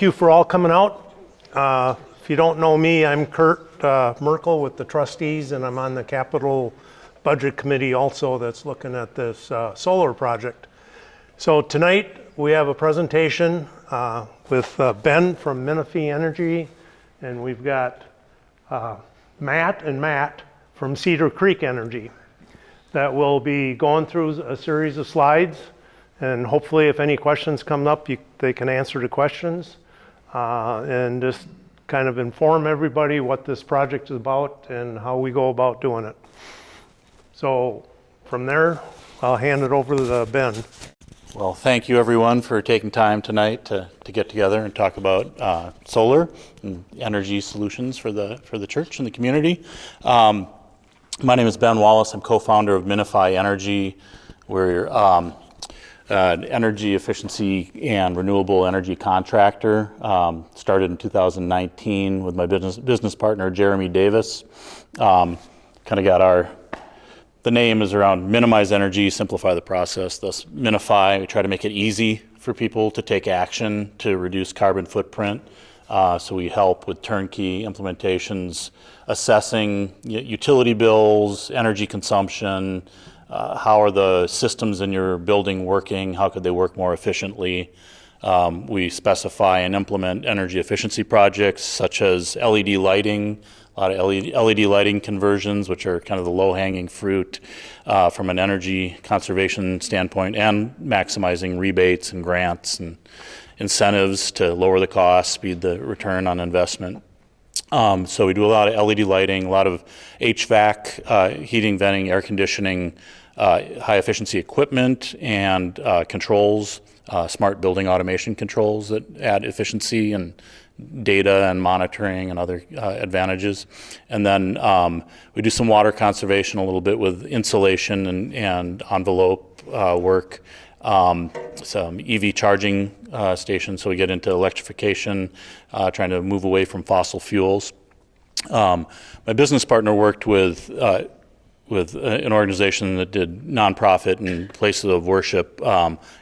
Thank you for all coming out. If you don't know me, I'm Kurt Merkel with the trustees, and I'm on the capital budget committee also that's looking at this solar project. So tonight we have a presentation with Ben from Menifee Energy, and we've got Matt and Matt from Cedar Creek Energy that will be going through a series of slides, and hopefully if any questions come up, they can answer the questions and just kind of inform everybody what this project is about and how we go about doing it. So from there, I'll hand it over to Ben. Well, thank you everyone for taking time tonight to get together and talk about solar and energy solutions for the church and the community. My name is Ben Wallace. I'm co-founder of Menifee Energy. We're an energy efficiency and renewable energy contractor. Started in 2019 with my business partner Jeremy Davis. Kind of got the name is around minimize energy, simplify the process. Thus, Menifee, we try to make it easy for people to take action to reduce carbon footprint. So we help with turnkey implementations, assessing utility bills, energy consumption, how are the systems in your building working, how could they work more efficiently. We specify and implement energy efficiency projects such as LED lighting, a lot of LED lighting conversions, which are kind of the low-hanging fruit from an energy conservation standpoint, and maximizing rebates and grants and incentives to lower the cost, speed the return on investment. So we do a lot of LED lighting, a lot of HVAC, heating, venting, air conditioning, high-efficiency equipment and controls, smart building automation controls that add efficiency and data and monitoring and other advantages. And then we do some water conservation a little bit with insulation and envelope work, some EV charging stations, so we get into electrification, trying to move away from fossil fuels. My business partner worked with an organization that did nonprofit and places of worship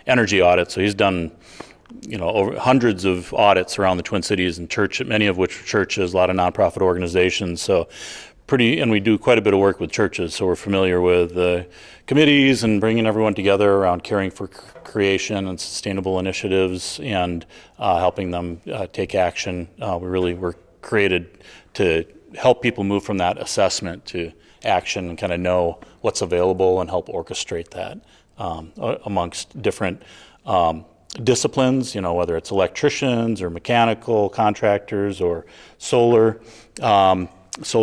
energy audits. So he's done over hundreds of audits around the Twin Cities and many of which are churches, a lot of nonprofit organizations. So and we do quite a bit of work with churches, so we're familiar with the committees and bringing everyone together around caring for creation and sustainable initiatives and helping them take action. We really were created to help people move from that assessment to action and kind of know what's available and help orchestrate that amongst different disciplines, whether it's electricians or mechanical contractors or solar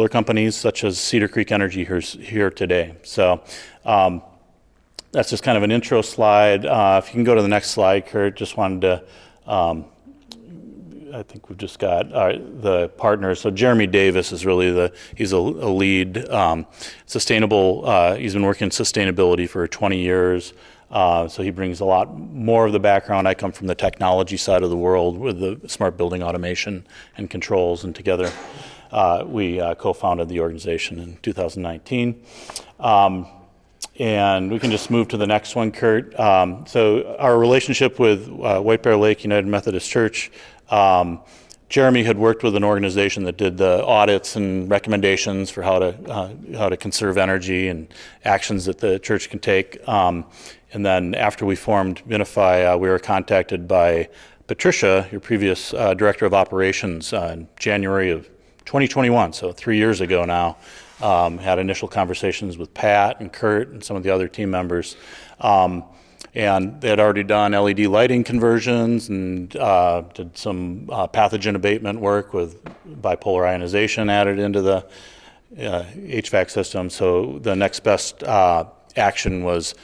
companies such as Cedar Creek Energy here today. So that's just kind of an intro slide. If you can go to the next slide, Kurt, just wanted to, I think we've just got the partners. So Jeremy Davis is really he's a lead sustainable, he's been working in sustainability for 20 years. So he brings a lot more of the background. I come from the technology side of the world with the smart building automation and controls, and together we co-founded the organization in 2019. And we can just move to the next one, Kurt. So our relationship with White Bear Lake United Methodist Church, Jeremy had worked with an organization that did the audits and recommendations for how to conserve energy and actions that the church can take. And then after we formed Menifee, we were contacted by Patricia, your previous director of operations, in January of 2021, so 3 years ago now. Had initial conversations with Pat and Kurt and some of the other team members. And they had already done LED lighting conversions and did some pathogen abatement work with bipolar ionization added into the HVAC system. So the next best action was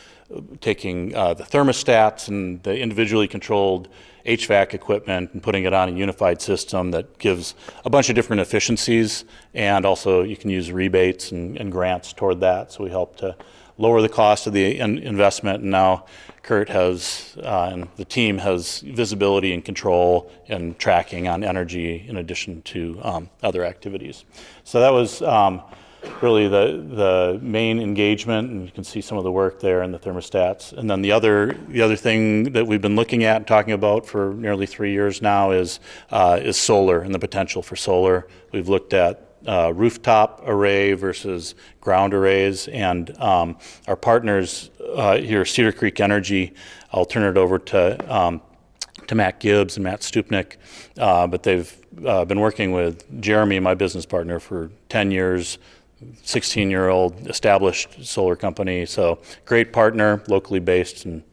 taking the thermostats and the individually controlled HVAC equipment and putting it on a unified system that gives a bunch of different efficiencies, and also you can use rebates and grants toward that. So we help to lower the cost of the investment, and now Kurt has and the team has visibility and control and tracking on energy in addition to other activities. So that was really the main engagement, and you can see some of the work there in the thermostats. And then the other thing that we've been looking at and talking about for nearly 3 years now is solar and the potential for solar. We've looked at rooftop array versus ground arrays, and our partners here, Cedar Creek Energy, I'll turn it over to Matt Gibbs and Matt Stupnik, but they've been working with Jeremy, my business partner, for 10 years, 16-year-old established solar company. So great partner, locally based and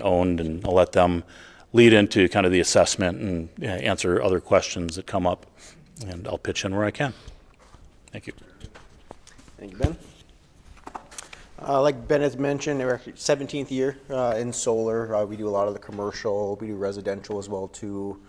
owned, and I'll let them lead into kind of the assessment and answer other questions that come up, and I'll pitch in where I can. Thank you. Thank you, Ben. Like Ben has mentioned, we're actually 17th year in solar. We do a lot of the commercial, we do residential as well too.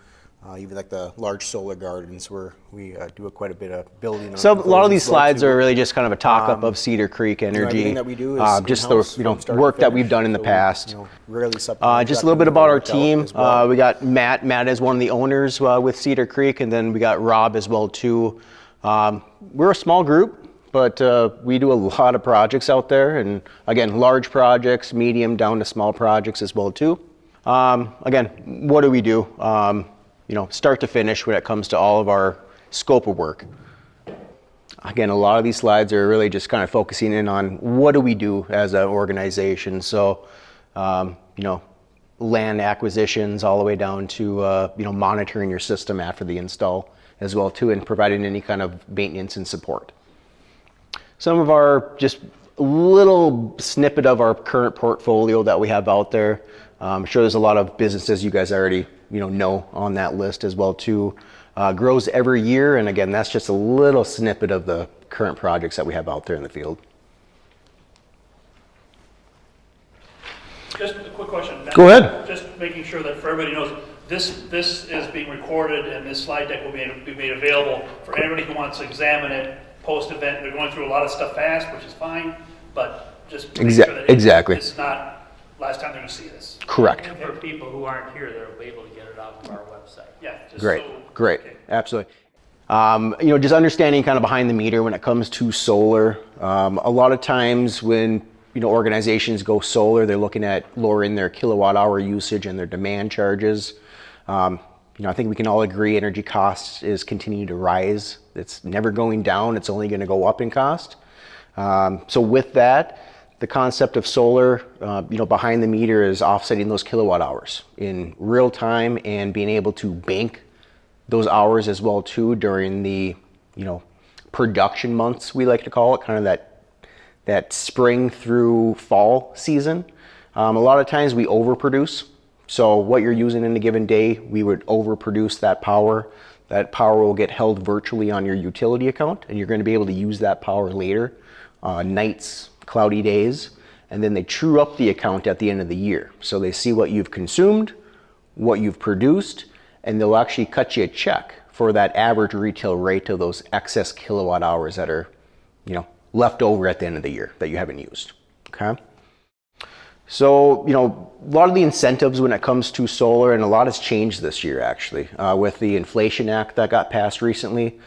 Even like the large solar gardens where we do quite a bit of building. So a lot of these slides are really just kind of a talk-up of Cedar Creek Energy. Everything that we do is just the work that we've done in the past. Rarely Just a little bit about our team. We got Matt. Matt is one of the owners with Cedar Creek, and then we got Rob as well too. We're a small group, but we do a lot of projects out there, and again, large projects, medium down to small projects as well too. Again, what do we do? Start to finish when it comes to all of our scope of work. Again, a lot of these slides are really just kind of focusing in on what do we do as an organization. So, land acquisitions all the way down to, monitoring your system after the install as well too, and providing any kind of maintenance and support. Some of our just little snippet of our current portfolio that we have out there. I'm sure there's a lot of businesses you guys already know on that list as well too. Grows every year, and again, that's just a little snippet of the current projects that we have out there in the field. Just a quick question. Go ahead. Just making sure that for everybody knows, this is being recorded, and this slide deck will be made available for anybody who wants to examine it post-event. They're going through a lot of stuff fast, which is fine, but just make sure that exactly. It's not last time they're going to see this. Correct. And for people who aren't here, they'll be able to get it off of our website. Yeah. Just Great, so, great, okay. absolutely. Just understanding kind of behind the meter when it comes to solar. A lot of times when organizations go solar, they're looking at lowering their kilowatt hour usage and their demand charges. I think we can all agree energy costs is continuing to rise. It's never going down. It's only going to go up in cost. So with that, the concept of solar, behind the meter is offsetting those kilowatt hours in real time and being able to bank those hours as well too during the, production months, we like to call it, kind of that spring through fall season. A lot of times we overproduce. So what you're using in a given day, we would overproduce that power. That power will get held virtually on your utility account, and you're going to be able to use that power later, nights, cloudy days, and then they true up the account at the end of the year. So they see what you've consumed, what you've produced, and they'll actually cut you a check for that average retail rate of those excess kilowatt hours that are, left over at the end of the year that you haven't used, okay? So, a lot of the incentives when it comes to solar, and a lot has changed this year actually, with the Inflation Act that got passed recently.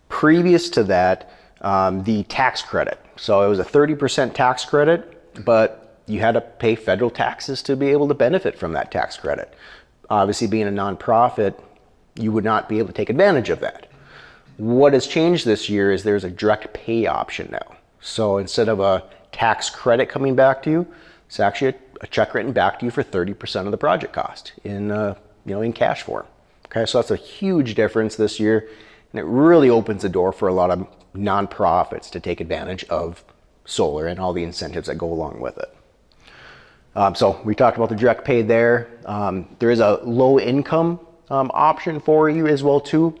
Previous to that, the tax credit. So it was a 30% tax credit, but you had to pay federal taxes to be able to benefit from that tax credit. Obviously, being a nonprofit, you would not be able to take advantage of that. What has changed this year is there's a direct pay option now. So instead of a tax credit coming back to you, it's actually a check written back to you for 30% of the project cost in cash form. Okay, so that's a huge difference this year, and it really opens the door for a lot of nonprofits to take advantage of solar and all the incentives that go along with it. So we talked about the direct pay there. There is a low income option for you as well too.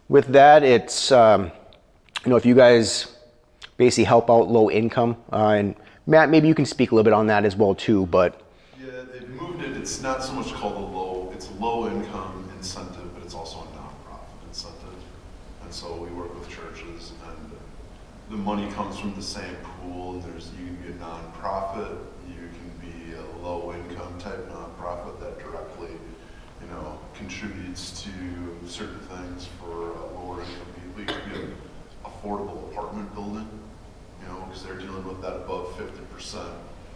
With that, it's if you guys basically help out low income, and Matt, maybe you can speak a little bit on that as well too. But yeah, they've moved it. It's not so much called it's a low income incentive, but it's also a nonprofit incentive. And so we work with churches, and the money comes from the same pool. You can be a nonprofit, you can be a low income type nonprofit that directly, contributes to certain things for lower income people. You could be an affordable apartment building, you know, because they're dealing with that above 50%.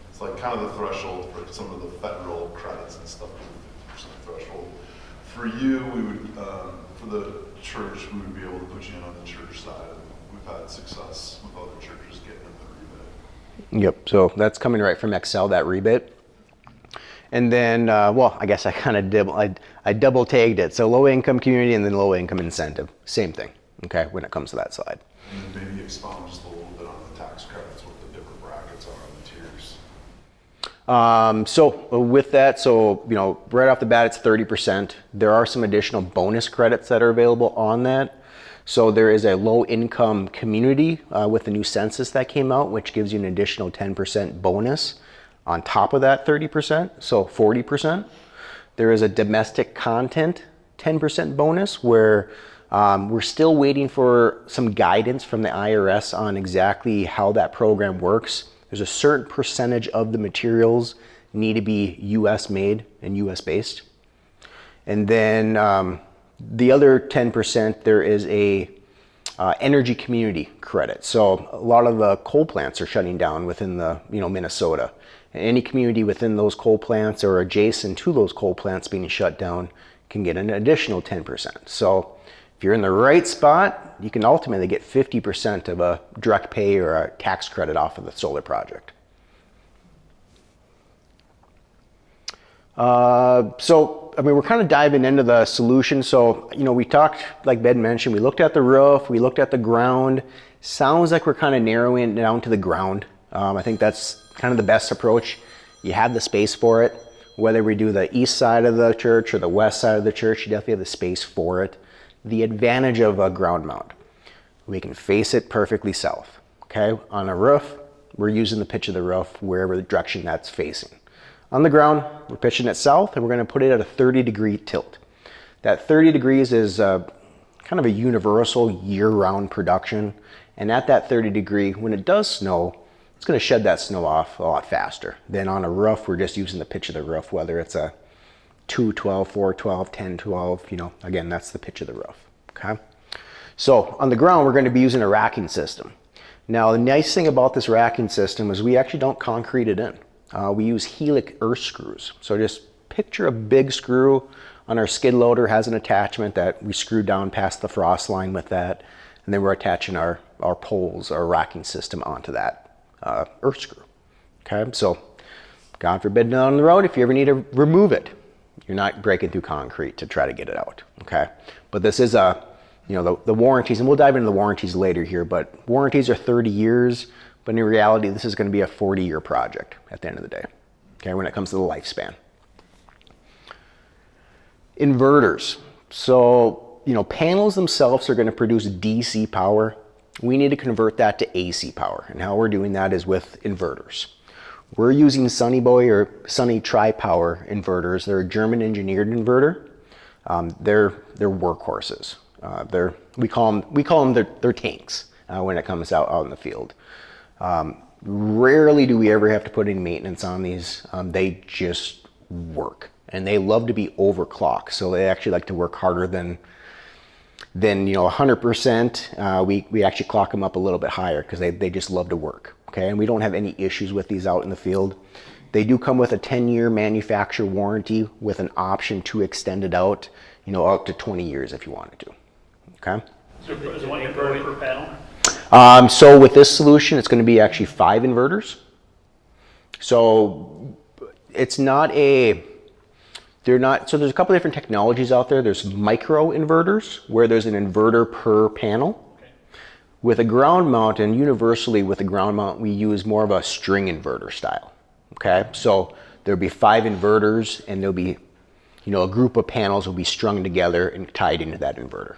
It's like kind of the threshold for some of the federal credits and stuff, the 50% threshold. For you, we would, for the church, we would be able to put you in on the church side. We've had success with other churches getting in the rebate. Yep, so that's coming right from Excel, that rebate. And then, well, I guess I kind of I double tagged it. So low income community and then low income incentive, same thing, okay, when it comes to that side. And then maybe expound just a little bit on the tax credits, what the different brackets are on the tiers. So with that, so, you know, right off the bat, it's 30%. There are some additional bonus credits that are available on that. So there is a low income community with the new census that came out, which gives you an additional 10% bonus on top of that 30%, so 40%. There is a domestic content 10% bonus where we're still waiting for some guidance from the IRS on exactly how that program works. There's a certain percentage of the materials need to be US made and US based. And then the other 10%, there is a energy community credit. So a lot of the coal plants are shutting down within the, you know, Minnesota. And any community within those coal plants or adjacent to those coal plants being shut down can get an additional 10%. So if you're in the right spot, you can ultimately get 50% of a direct pay or a tax credit off of the solar project. So, I mean, we're kind of diving into the solution. So, you know, we talked, like Ben mentioned, we looked at the roof, we looked at the ground. Sounds like we're kind of narrowing it down to the ground. I think that's kind of the best approach. You have the space for it. Whether we do the east side of the church or the west side of the church, you definitely have the space for it. The advantage of a ground mount, we can face it perfectly south. Okay, on a roof, we're using the pitch of the roof wherever the direction that's facing. On the ground, we're pitching it south and we're going to put it at a 30-degree tilt. That 30 degrees is kind of a universal year-round production. And at that 30 degree, when it does snow, it's going to shed that snow off a lot faster. Then on a roof, we're just using the pitch of the roof, whether it's a 212, 412, 1012, you know, again, that's the pitch of the roof, okay? So on the ground, we're going to be using a racking system. Now, the nice thing about this racking system is we actually don't concrete it in. We use Helix earth screws. So just picture a big screw on our skid loader, has an attachment that we screw down past the frost line with that, and then we're attaching our poles, our racking system onto that earth screw. Okay, so God forbid down the road, if you ever need to remove it, you're not breaking through concrete to try to get it out. Okay, but this is a, you know, the warranties, and we'll dive into the warranties later here, but warranties are 30 years, but in reality, this is going to be a 40-year project at the end of the day, okay, when it comes to the lifespan. Inverters. So, you know, panels themselves are going to produce DC power. We need to convert that to AC power, and how we're doing that is with inverters. We're using Sunny Boy or Sunny Tri-Power inverters. They're a German engineered inverter. They're workhorses. We call them their tanks when it comes out in the field. Rarely do we ever have to put any maintenance on these. They just work, and they love to be overclocked. So they actually like to work harder than you know 100%. We actually clock them up a little bit higher because they just love to work. Okay, and we don't have any issues with these out in the field. They do come with a 10-year manufacturer warranty with an option to extend it out, you know, up to 20 years if you wanted to. Okay. So is it one inverter per panel? So with this solution, it's going to be actually 5 inverters. So it's not a, so there's a couple different technologies out there. There's micro inverters where there's an inverter per panel. Okay. With a ground mount, and universally with a ground mount, we use more of a string inverter style. Okay, so there'll be 5 inverters, and there'll be, you know, a group of panels will be strung together and tied into that inverter.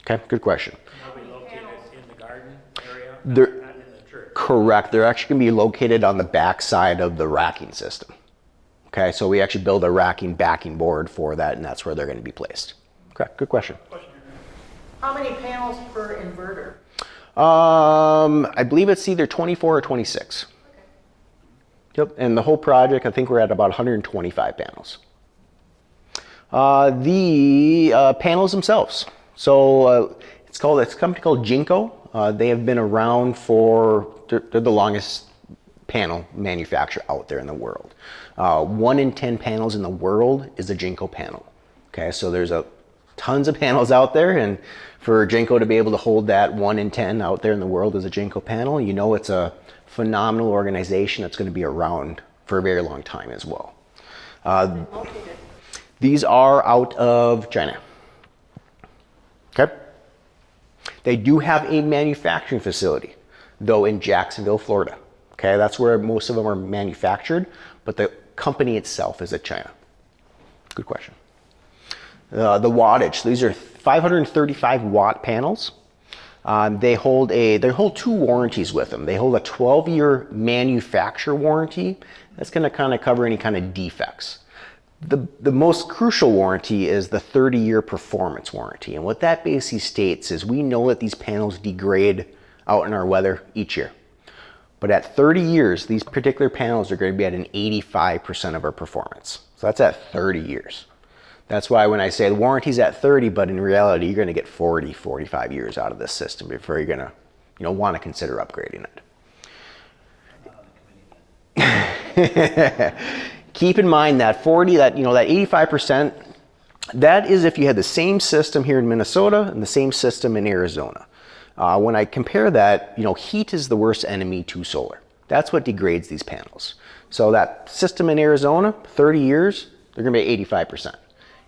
Okay, good question. They'll be located in the garden area, They're, not in the church. correct. They're actually going to be located on the back side of the racking system. Okay, so we actually build a racking backing board for that, and that's where they're going to be placed. Okay, good question. How many panels per inverter? I believe it's either 24 or 26. Okay. Yep, and the whole project, I think we're at about 125 panels. The panels themselves. So it's a company called Jinko. They have been around for, they're the longest panel manufacturer out there in the world. 1 in 10 panels in the world is a Jinko panel. Okay, so there's tons of panels out there, and for Jinko to be able to hold that 1 in 10 out there in the world as a Jinko panel, you know it's a phenomenal organization that's going to be around for a very long time as well. Located. These are out of China. Okay. They do have a manufacturing facility, though, in Jacksonville, Florida. Okay, that's where most of them are manufactured, but the company itself is in China. Good question. The wattage, these are 535 watt panels. They hold 2 warranties with them. They hold a 12-year manufacturer warranty. That's going to kind of cover any kind of defects. The most crucial warranty is the 30-year performance warranty. And what that basically states is we know that these panels degrade out in our weather each year. But at 30 years, these particular panels are going to be at an 85% of our performance. So that's at 30 years. That's why when I say the warranty's at 30, but in reality, you're going to get 40, 45 years out of this system before you're going to want to consider upgrading it. Keep in mind that 85%, that is if you had the same system here in Minnesota and the same system in Arizona. When I compare that, heat is the worst enemy to solar. That's what degrades these panels. So that system in Arizona, 30 years, they're going to be 85%.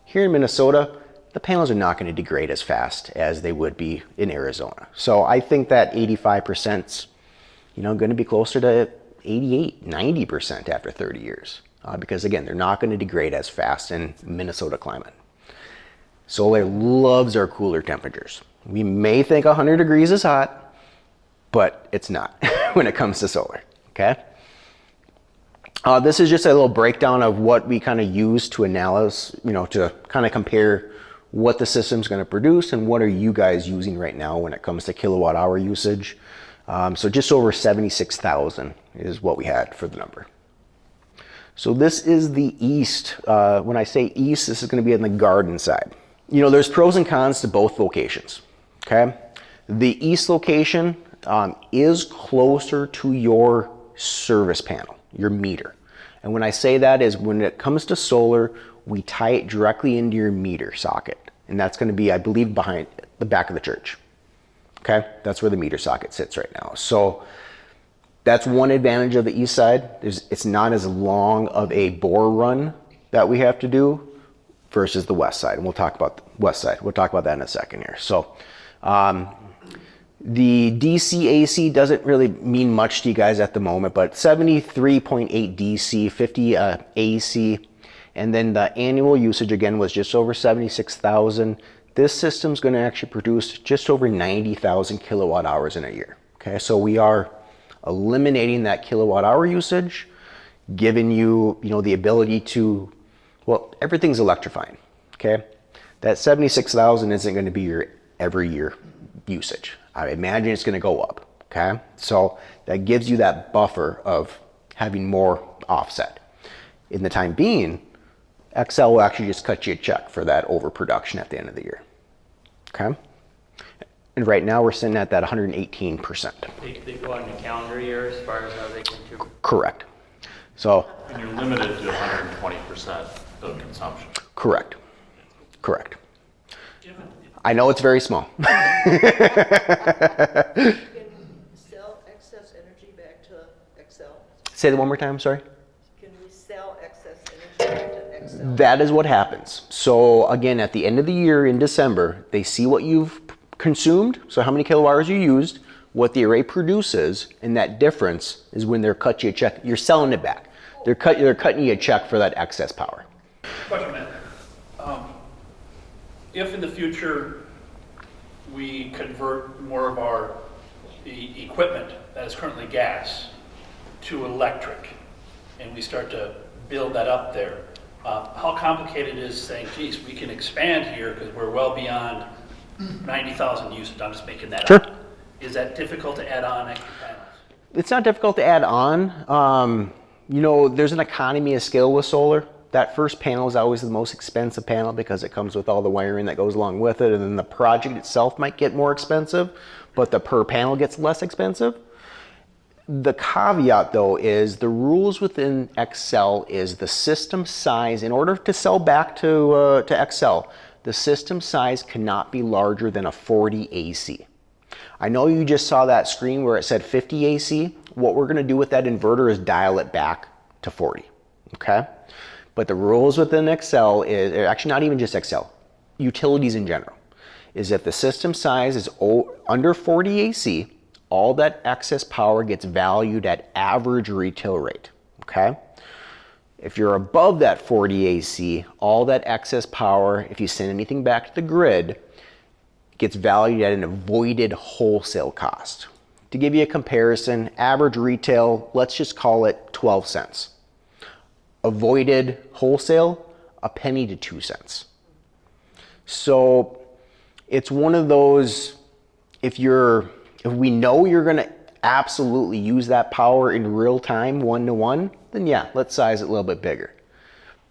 Here in Minnesota, the panels are not going to degrade as fast as they would be in Arizona. So I think that 85%'s, going to be closer to 88, 90% after 30 years. Because again, they're not going to degrade as fast in Minnesota climate. Solar loves our cooler temperatures. We may think 100 degrees is hot, but it's not when it comes to solar, okay? This is just a little breakdown of what we kind of use to analyze, to kind of compare what the system's going to produce and what are you guys using right now when it comes to kilowatt hour usage. So just over 76,000 is what we had for the number. So this is the east. When I say east, this is going to be on the garden side. There's pros and cons to both locations, okay? The east location is closer to your service panel, your meter. And when I say that is when it comes to solar, we tie it directly into your meter socket. And that's going to be, I believe, behind the back of the church. Okay, that's where the meter socket sits right now. So that's one advantage of the east side. It's not as long of a bore run that we have to do versus the west side. And we'll talk about the west side. We'll talk about that in a second here. So the DC AC doesn't really mean much to you guys at the moment, but 73.8 DC, 50 AC, and then the annual usage again was just over 76,000. This system's going to actually produce just over 90,000 kilowatt hours in a year. Okay, so we are eliminating that kilowatt hour usage, giving you, the ability to, well, everything's electrifying. Okay, that 76,000 isn't going to be your every year usage. I imagine it's going to go up. Okay, so that gives you that buffer of having more offset. In the time being, Xcel will actually just cut you a check for that overproduction at the end of the year. Okay, and right now we're sitting at that 118%. They go on the calendar year as far as how they contribute? Correct. So. And you're limited to 120% of consumption. Correct. Correct. I know it's very small. Can we sell excess energy back to Xcel? Say that one more time, I'm sorry. Can we sell excess energy back to Xcel? That is what happens. So again, at the end of the year in December, they see what you've consumed, so how many kilowatt hours you used, what the array produces, and that difference is when they're cut you a check. You're selling it back. They're cutting you a check for that excess power. Question, Matt. If in the future we convert more of our equipment that is currently gas to electric, and we start to build that up there, how complicated is saying, geez, we can expand here because we're well beyond 90,000 usage? I'm just making that up. Is that difficult to add on extra panels? It's not difficult to add on. There's an economy of scale with solar. that first panel is always the most expensive panel because it comes with all the wiring that goes along with it, and then the project itself might get more expensive, but the per panel gets less expensive. The caveat though is the rules within Excel is the system size. In order to sell back to Excel, the system size cannot be larger than a 40 AC. I know you just saw that screen where it said 50 AC. What we're gonna do with that inverter is dial it back to 40, okay? But the rules within Excel is, actually not even just Excel, utilities in general, is if the system size is under 40 AC, all that excess power gets valued at average retail rate, okay? If you're above that 40 AC, all that excess power, if you send anything back to the grid, gets valued at an avoided wholesale cost. To give you a comparison, average retail, let's just call it 12 cents. Avoided wholesale, a penny to 2 cents. So it's one of those, if we know you're gonna absolutely use that power in real time, 1-to-1, then yeah, let's size it a little bit bigger.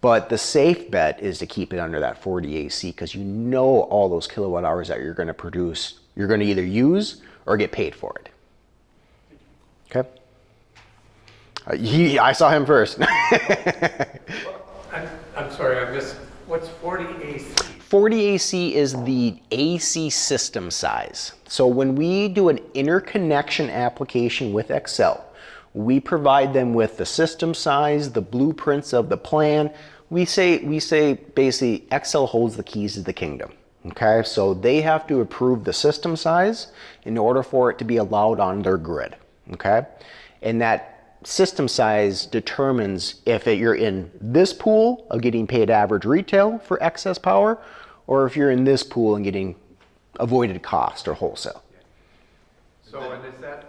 But the safe bet is to keep it under that 40 AC because you know all those kilowatt hours that you're gonna produce, you're gonna either use or get paid for it. Okay? I saw him first. I'm sorry, I missed, what's 40 AC? 40 AC is the AC system size. So when we do an interconnection application with Excel, we provide them with the system size, the blueprints of the plan. We say basically Excel holds the keys to the kingdom. Okay, so they have to approve the system size in order for it to be allowed on their grid. Okay, and that system size determines if you're in this pool of getting paid average retail for excess power, or if you're in this pool and getting avoided cost or wholesale. So, and is that,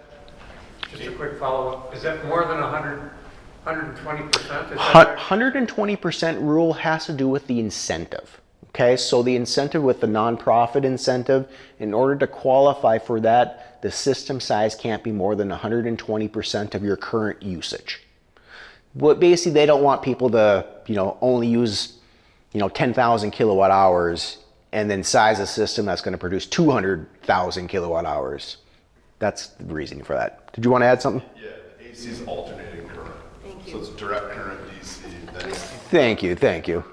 just a quick follow-up, is that more than 120%? 120% rule has to do with the incentive. Okay, so the incentive with the nonprofit incentive, in order to qualify for that, the system size can't be more than 120% of your current usage. But basically, they don't want people to, only use, 10,000 kilowatt hours and then size a system that's going to produce 200,000 kilowatt hours. That's the reasoning for that. Did you want to add something? Yeah, the AC is alternating current. Thank you. So it's direct current DC. Thank you.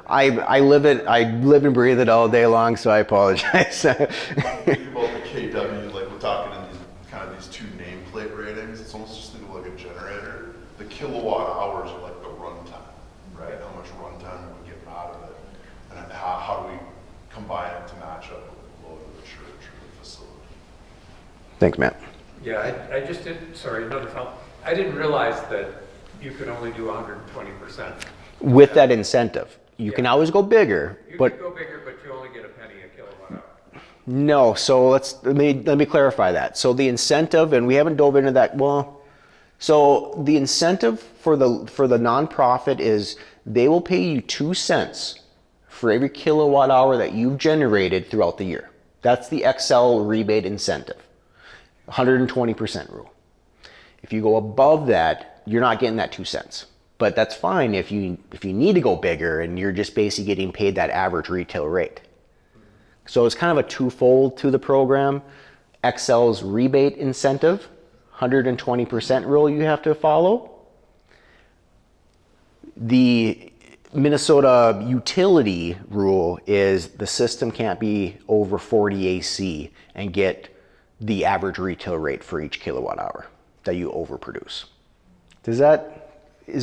I live and breathe it all day long, so I apologize. Think about the KW, like we're talking in these two nameplate ratings. It's almost just think of like a generator. The kilowatt hours are like the runtime, right? How much runtime we get out of it, and how do we combine it to match up with the load of the church or the facility? Thanks, Matt. Yeah, I just didn't, sorry, another follow. I didn't realize that you could only do 120%. With that incentive. You can always go bigger, You but could go bigger, but you only get a penny a kilowatt hour. no. So let me clarify that. So the incentive, and we haven't dove into that. Well, so the incentive for the nonprofit is they will pay you 2 cents for every kilowatt hour that you've generated throughout the year. That's the Excel rebate incentive, 120% rule. If you go above that, you're not getting that 2 cents. But that's fine if you need to go bigger and you're just basically getting paid that average retail rate. So it's kind of a twofold to the program. Excel's rebate incentive, 120% rule you have to follow. The Minnesota utility rule is the system can't be over 40 AC and get the average retail rate for each kilowatt hour that you overproduce. Is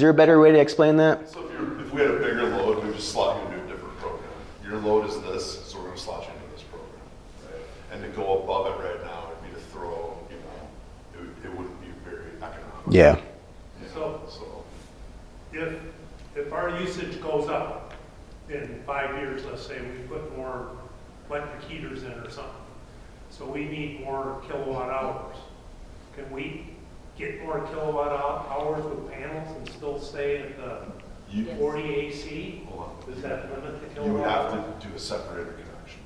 there a better way to explain that? So if we had a bigger load, we would just slot you into a different program. Your load is this, so we're going to slot you into this program, right? And to go above it right now would be to throw, it wouldn't be very economical. Yeah. So if our usage goes up in 5 years, let's say we put more electric heaters in or something, so we need more kilowatt hours, can we get more kilowatt hours with panels and still stay at the 40 AC? Hold on. Does that limit the You kilowatt? would have to do a separate interconnection.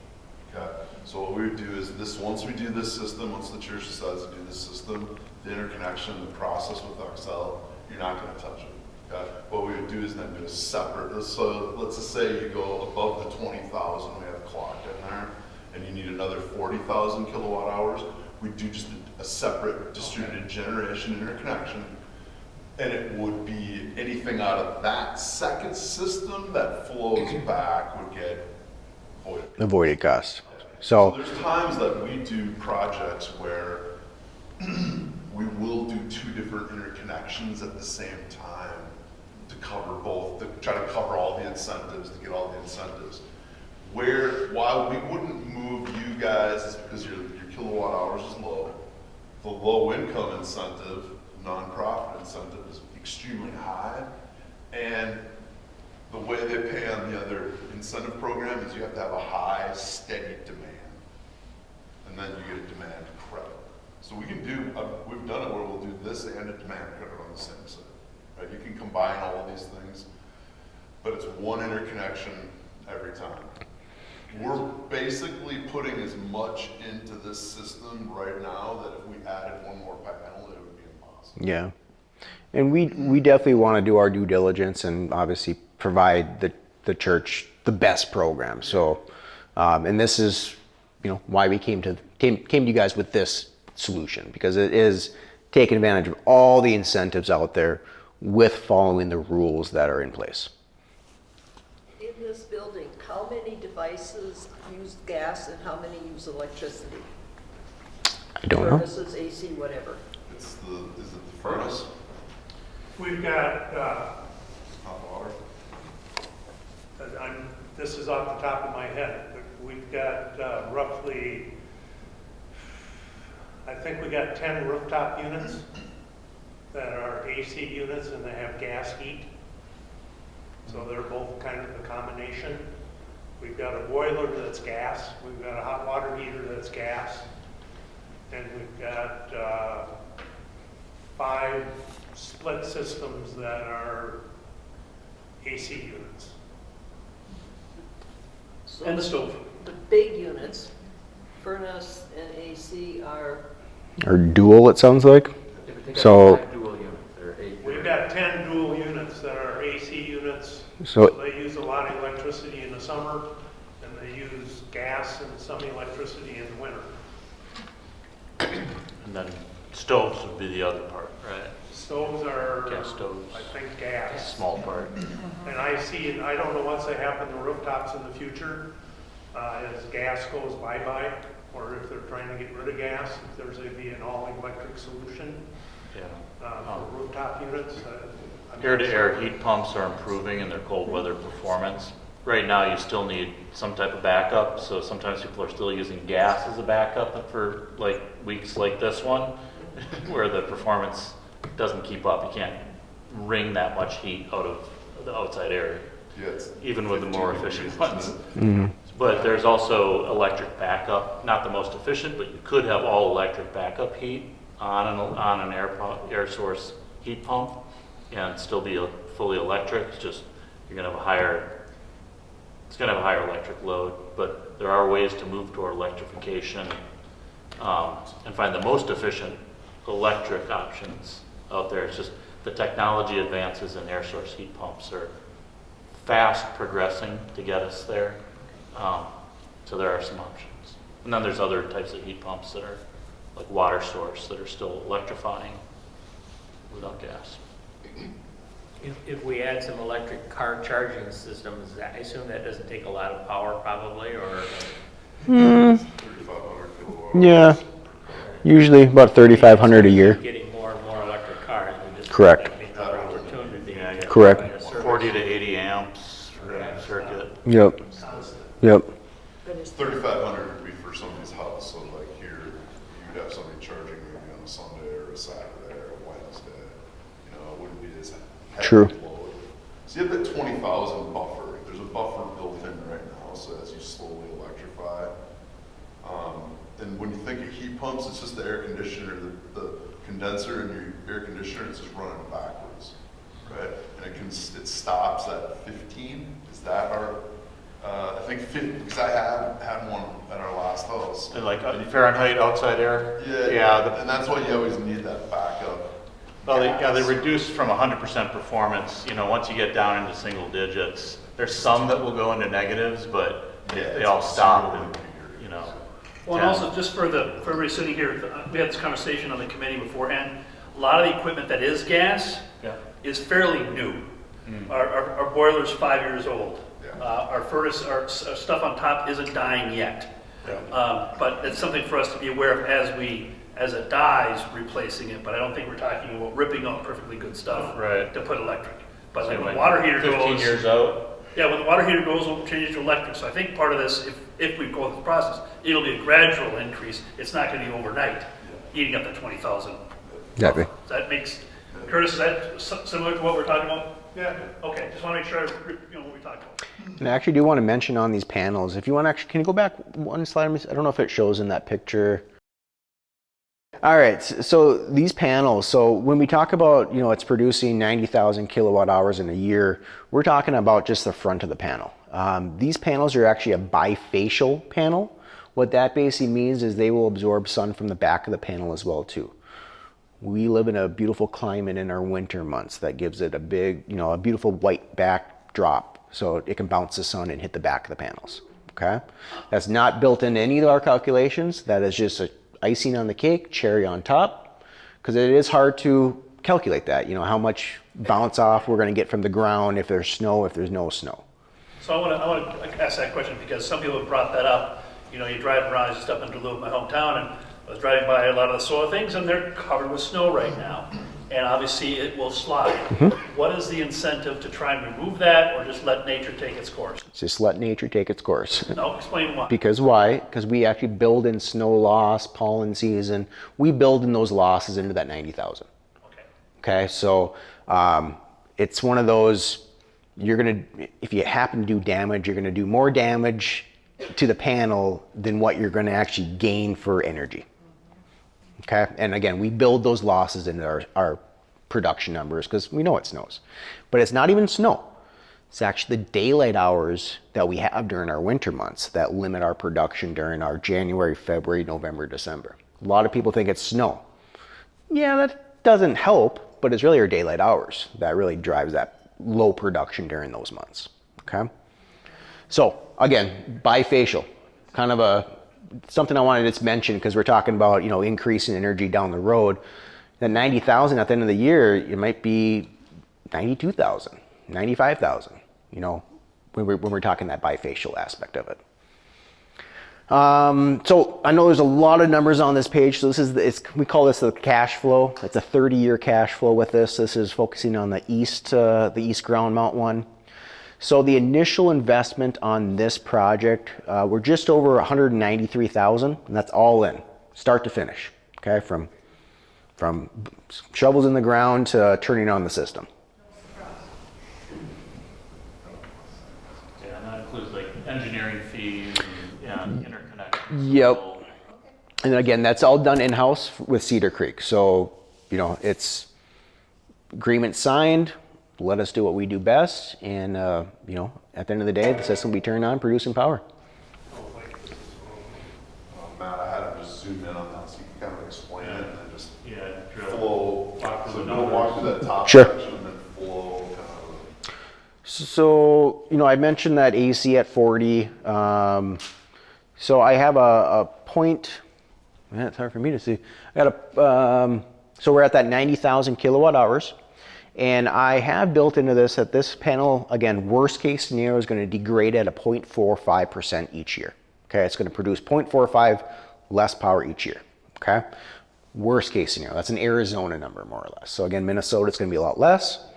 Okay. So what we would do is once we do this system, once the church decides to do this system, the interconnection, the process with Excel, you're not going to touch it. What we would do is then do a separate, so let's just say you go above the 20,000 we have clocked in there, and you need another 40,000 kilowatt hours, we do just a separate distributed generation interconnection. And it would be anything out of that second system that flows back would get voided. Avoided cost. So So, there's times that we do projects where we will do two different interconnections at the same time to cover both, to try to cover all the incentives, to get all the incentives. While we wouldn't move you guys, is because your kilowatt hours is low. The low income incentive, nonprofit incentive is extremely high. And the way they pay on the other incentive program is you have to have a high, steady demand. And then you get a demand credit. So we can do, we've done it where we'll do this and a demand credit on the same site. Right? You can combine all of these things, but it's one interconnection every time. We're basically putting as much into this system right now that if we added one more panel, it would be impossible. yeah. And we definitely want to do our due diligence and obviously provide the church the best program. So, and this is, why we came to you guys with this solution, because it is taking advantage of all the incentives out there with following the rules that are in place. In this building, how many devices use gas and how many use electricity? I don't know. Furnaces, AC, whatever. Is it the furnace? We've got, Hot water? this is off the top of my head, but we've got roughly, I think we got 10 rooftop units that are AC units and they have gas heat. So they're both kind of a combination. We've got a boiler that's gas. We've got a hot water heater that's gas. And we've got 5 split systems that are AC units. So And the stove. the big units, furnace and AC are, Or dual, it sounds like. So- Dual unit, or 8. We've got 10 dual units that are AC units. So- They use a lot of electricity in the summer, and they use gas and some electricity in the winter. And then stoves would be the other part, right? Stoves are, Gas stoves. I think, gas. Small part. And I don't know what's going to happen to rooftops in the future, as gas goes bye-bye, or if they're trying to get rid of gas, if there's going to be an all-electric solution Yeah. for rooftop units. I'm not Air-to-air sure. heat pumps are improving in their cold weather performance. Right now, you still need some type of backup, so sometimes people are still using gas as a backup for like weeks like this one, where the performance doesn't keep up. You can't wring that much heat out of the outside air, Yeah, it's even with the more 15 efficient degrees, ones. isn't it? But there's also electric backup, not the most efficient, but you could have all electric backup heat on an air source heat pump and still be fully electric. It's just, you're gonna have it's gonna have a higher electric load, but there are ways to move toward electrification and find the most efficient electric options out there. It's just the technology advances in air source heat pumps are fast progressing to get us there. So there are some options. And then there's other types of heat pumps that are like water source that are still electrifying without gas. If we add some electric car charging systems, I assume that doesn't take a lot of power probably, or? 3,500 kilowatt. Yeah. Usually about 3,500 a year. Getting more and more electric cars. We just- Correct. that'd be another opportunity. Yeah, yeah. Correct. Provide a service. 40 to 80 amps for a circuit. Yep. Yep. but it's 3,500 would be for somebody's house, so like here, you would have somebody charging maybe on a Sunday or a Saturday or a Wednesday. It wouldn't be as heavy True. load. So you have that 20,000 buffer. There's a buffer built in right now, so as you slowly electrify. And when you think of heat pumps, it's just the air conditioner, the condenser in your air conditioner, it's just running backwards, right? And it stops at 15. Is that our? I think 50, because I had one at our last house. And like Fahrenheit outside air? Yeah, Yeah, and that's why you always need that backup. Well, they reduced from 100% performance, once you get down into single digits. There's some that will go into negatives, but they all stop and, Well, and also, just for everybody sitting here, we had this conversation on the committee beforehand. A lot of the equipment that is gas is fairly new. Our boiler's 5 years old. Our furnace, our stuff on top isn't dying yet. But it's something for us to be aware of as it dies, replacing it. But I don't think we're talking about ripping out perfectly good stuff to put electric. But like when the water heater 15 goes, years out. yeah, when the water heater goes, we'll change it to electric. So I think part of this, if we go through the process, it'll be a gradual increase. It's not going to be overnight, eating up the 20,000. Exactly. That makes, Curtis, is that similar to what we're talking about? Yeah. Okay, just want to make sure what we talked about. And I actually do want to mention on these panels, if you want to actually, can you go back one slide? I don't know if it shows in that picture. All right, so these panels, so when we talk about, it's producing 90,000 kilowatt hours in a year, we're talking about just the front of the panel. These panels are actually a bifacial panel. What that basically means is they will absorb sun from the back of the panel as well too. We live in a beautiful climate in our winter months that gives it a big, a beautiful white backdrop so it can bounce the sun and hit the back of the panels, okay? That's not built into any of our calculations. That is just a icing on the cake, cherry on top, because it is hard to calculate that, how much bounce off we're going to get from the ground if there's snow, if there's no snow. So I want to ask that question because some people have brought that up. You drive around, I just up in Duluth, my hometown, and I was driving by a lot of the soil things, and they're covered with snow right now. And obviously it will slide. What is the incentive to try and remove that, or just let nature take its course? Just let nature take its course. No, explain why. Because why? Because we actually build in snow loss, pollen season. We build in those losses into that 90,000. Okay, so it's one of those, if you happen to do damage, you're gonna do more damage to the panel than what you're gonna actually gain for energy. Okay, and again, we build those losses into our production numbers because we know it snows. But it's not even snow. It's actually the daylight hours that we have during our winter months that limit our production during our January, February, November, December. A lot of people think it's snow. Yeah, that doesn't help, but it's really our daylight hours that really drives that low production during those months, okay? So again, bifacial, kind of something I wanted to mention because we're talking about, increasing energy down the road. That 90,000 at the end of the year, it might be 92,000, 95,000, when we're talking that bifacial aspect of it. So I know there's a lot of numbers on this page. So we call this the cash flow. It's a 30-year cash flow with this. This is focusing on the east ground mount one. So the initial investment on this project, we're just over 193,000, and that's all in, start to finish. Okay, from shovels in the ground to turning on the system. Yeah, and that includes like engineering fees and interconnection. Yep. And again, that's all done in-house with Cedar Creek. So, it's agreement signed. Let us do what we do best, and at the end of the day, the system will be turned on, producing power. Matt, I had him just zoom in on that so you can kind of explain it and then just drill. flow. Walk through So the we'll walk through that top Sure. section and then flow kind of. So, I mentioned that AC at 40. So I have a point, it's hard for me to see. So we're at that 90,000 kilowatt hours. And I have built into this that this panel, again, worst case scenario is going to degrade at a 0.45% each year. Okay, it's going to produce 0.45 less power each year. Okay, worst case scenario. That's an Arizona number, more or less. So again, Minnesota, it's going to be a lot less.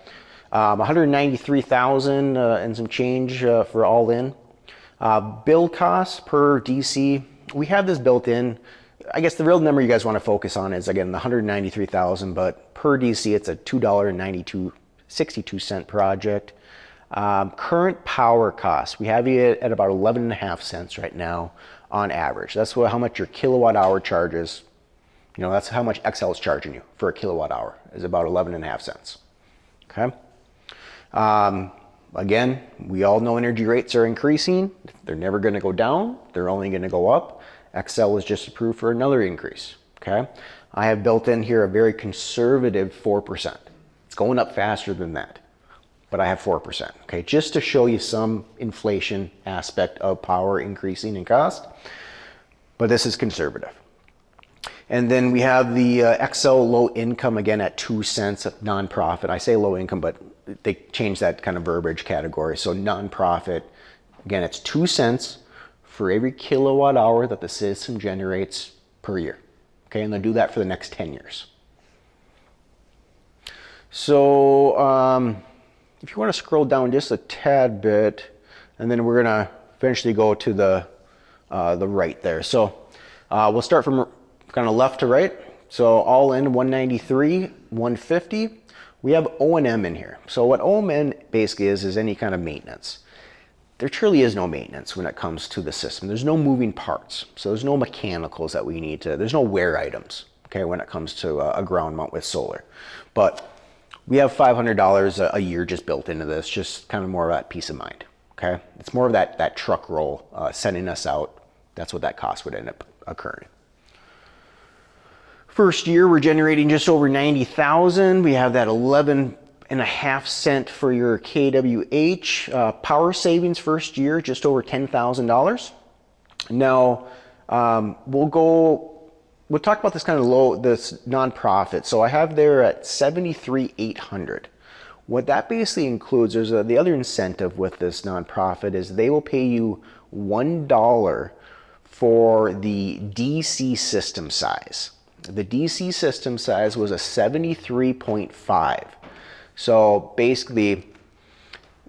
193,000 and some change for all in. Build costs per DC, we have this built in. I guess the real number you guys want to focus on is, again, the 193,000, but per DC, it's a $2.62 project. Current power costs, we have it at about 11.5 cents right now on average. That's how much your kilowatt hour charges. That's how much Xcel is charging you for a kilowatt hour, is about 11.5 cents. Okay. Again, we all know energy rates are increasing. They're never going to go down. They're only going to go up. Xcel was just approved for another increase. okay? I have built in here a very conservative 4%. It's going up faster than that, but I have 4%, okay? Just to show you some inflation aspect of power increasing in cost, but this is conservative. And then we have the Xcel low income again at 2 cents, nonprofit. I say low income, but they changed that kind of verbiage category. So nonprofit, again, it's 2 cents for every kilowatt hour that the system generates per year. Okay, and they'll do that for the next 10 years. So if you want to scroll down just a tad bit, and then we're going to eventually go to the right there. So we'll start from kind of left to right. So all in 193, 150. We have O&M in here. So what O&M basically is any kind of maintenance. There truly is no maintenance when it comes to the system. There's no moving parts. So there's no mechanicals that we need to, there's no wear items, okay, when it comes to a ground mount with solar. But we have $500 a year just built into this, just kind of more of that peace of mind, okay? It's more of that truck roll sending us out. That's what that cost would end up occurring. First year, we're generating just over 90,000. We have that 11.5 cent for your kWh. Power savings first year, just over $10,000. Now, we'll talk about this kind of this nonprofit. So I have there at 73,800. What that basically includes, there's the other incentive with this nonprofit is they will pay you $1 for the DC system size. The DC system size was a 73.5. So basically,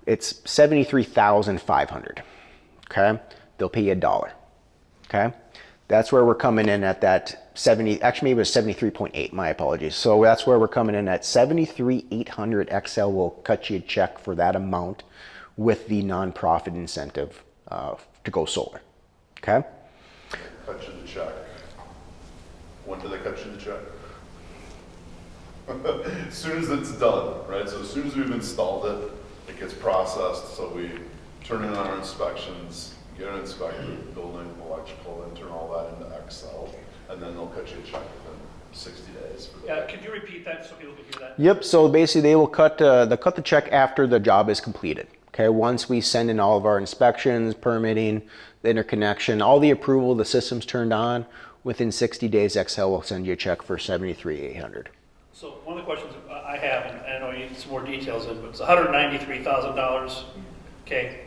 it's 73,500. Okay, they'll pay you $1. Okay, that's where we're coming in at that 70. Actually, maybe it was 73.8. My apologies. So that's where we're coming in at 73,800. Xcel will cut you a check for that amount with the nonprofit incentive to go solar. Okay. Cut you the check. When do they cut you the check? As soon as it's done, right? So as soon as we've installed it, it gets processed. So we turn in our inspections, get an inspector, building, electrical, and turn all that into Xcel, and then they'll cut you a check within 60 days. For Yeah, could you repeat that so people can hear that? Yep. So basically, they will cut the check after the job is completed. Okay. Once we send in all of our inspections, permitting, the interconnection, all the approval, the system's turned on. Within 60 days, Xcel will send you a check for 73,800. So one of the questions I have, and I know you need some more details in, but it's $193,000. Okay.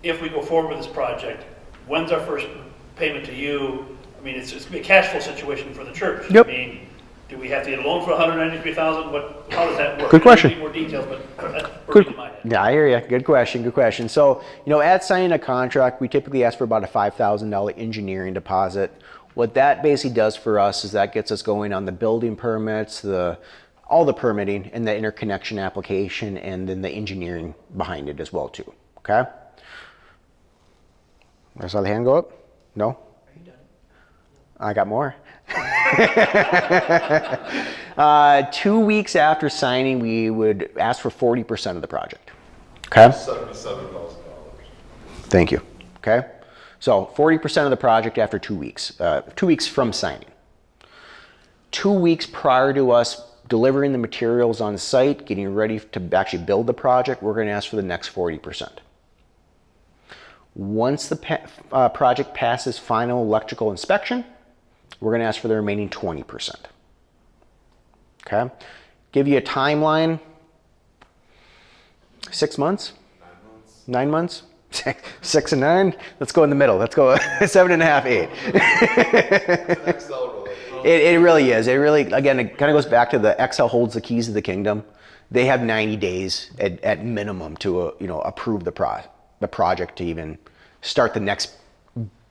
If we go forward with this project, when's our first payment to you? I mean, it's going to be a cash flow situation for the church. Yep. I mean, do we have to get a loan for $193,000? How does that work? Good question. I need more details, but that's working in my head. Yeah, I hear you. Good question. Good question. So, at signing a contract, we typically ask for about a $5,000 engineering deposit. What that basically does for us is that gets us going on the building permits, all the permitting, and the interconnection application, and then the engineering behind it as well too. Okay. I saw the hand go up. No. Are you done? I got more. 2 weeks after signing, we would ask for 40% of the project. Okay. $77,000. Thank you. Okay. So 40% of the project after 2 weeks. 2 weeks from signing. 2 weeks prior to us delivering the materials on site, getting ready to actually build the project, we're going to ask for the next 40%. Once the project passes final electrical inspection, we're going to ask for the remaining 20%. Okay. Give you a timeline. 6 months? 9 months? 6 and 9? Let's go in the middle. Let's go 7.5, 8. It really is. It really, again, it kind of goes back to the Xcel holds the keys to the kingdom. They have 90 days at minimum to approve the project to even start the next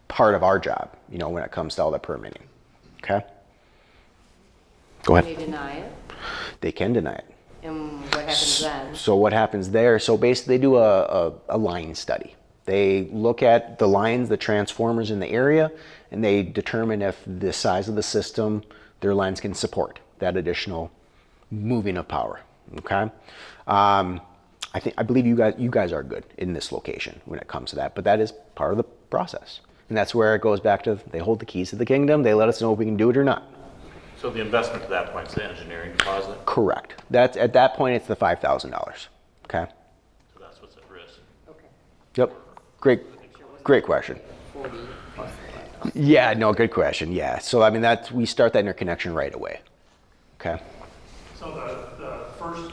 part of our job, when it comes to all the permitting. Okay? Go ahead. Can they deny it? They can deny it. And what happens then? So what happens there? So basically they do a line study. They look at the lines, the transformers in the area, and they determine if the size of the system, their lines can support that additional moving of power. Okay? I believe you guys are good in this location when it comes to that, but that is part of the process. And that's where it goes back to, they hold the keys to the kingdom. They let us know if we can do it or not. So the investment to that point is the engineering deposit? Correct. That's, at that point, it's the $5,000. Okay? So that's what's at risk. Okay. Yep. Great question. 40 plus the 5,000. Yeah, no, good question. Yeah. So, I mean, we start that interconnection right away. Okay? So the first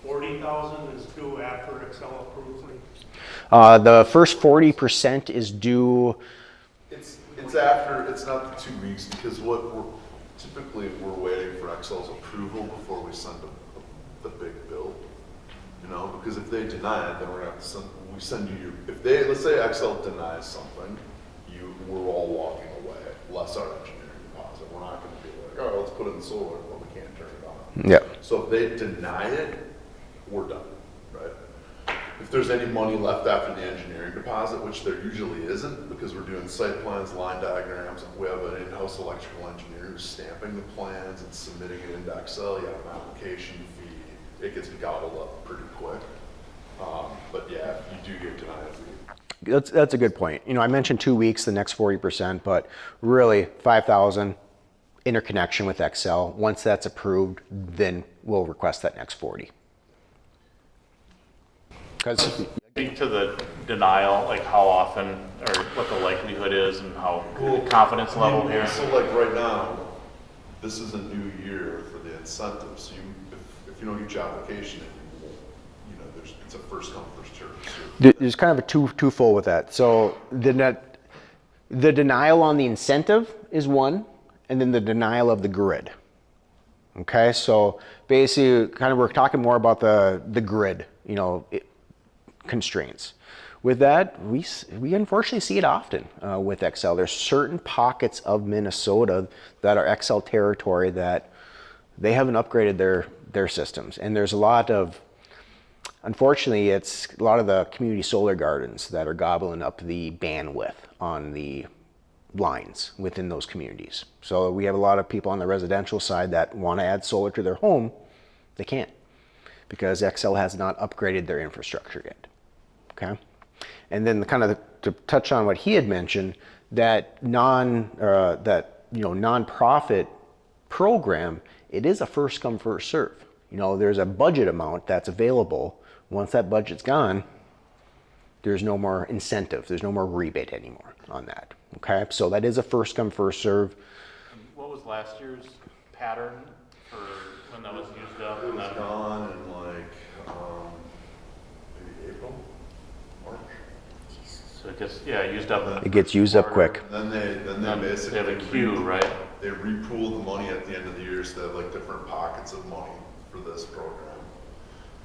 40,000 is due after Excel approves it? The first 40% is due. It's after, it's not the 2 weeks, because typically we're waiting for Excel's approval before we send the big bill. You know, because if they deny it, then we're gonna have to send you, let's say Excel denies something, we're all walking away, less our engineering deposit. We're not gonna be like, all right, let's put in solar, but we can't turn it on. Yeah. So if they deny it, we're done, right? If there's any money left after the engineering deposit, which there usually isn't, because we're doing site plans, line diagrams, we have an in-house electrical engineer who's stamping the plans and submitting it into Excel, you have an application fee, it gets gobbled up pretty quick. But yeah, if you do get denied, That's a good point. You know, I mentioned 2 weeks, the next 40%, but really 5,000 interconnection with Excel. Once that's approved, then we'll request that next 40. Because Speak to the denial, like how often or what the likelihood is and how confidence level here. So like right now, this is a new year for the incentives. If you don't get your application, it's a first come, first served. there's kind of a twofold with that. So the denial on the incentive is one, and then the denial of the grid. Okay, so basically, kind of we're talking more about the grid, constraints. With that, we unfortunately see it often with Excel. There's certain pockets of Minnesota that are Excel territory that they haven't upgraded their systems, and there's a lot of, unfortunately, it's a lot of the community solar gardens that are gobbling up the bandwidth on the lines within those communities. So we have a lot of people on the residential side that want to add solar to their home. They can't because Excel has not upgraded their infrastructure yet. Okay, and then to touch on what he had mentioned, that nonprofit program, it is a first come first serve. There's a budget amount that's available. Once that budget's gone, there's no more incentive. There's no more rebate anymore on that. Okay, so that is a first come first serve. What was last year's pattern for when that was used up? It was gone in maybe April, March. So it gets used up. It gets used up quick. Then they basically have a queue, right? They repool the money at the end of the year, so they have like different pockets of money for this program.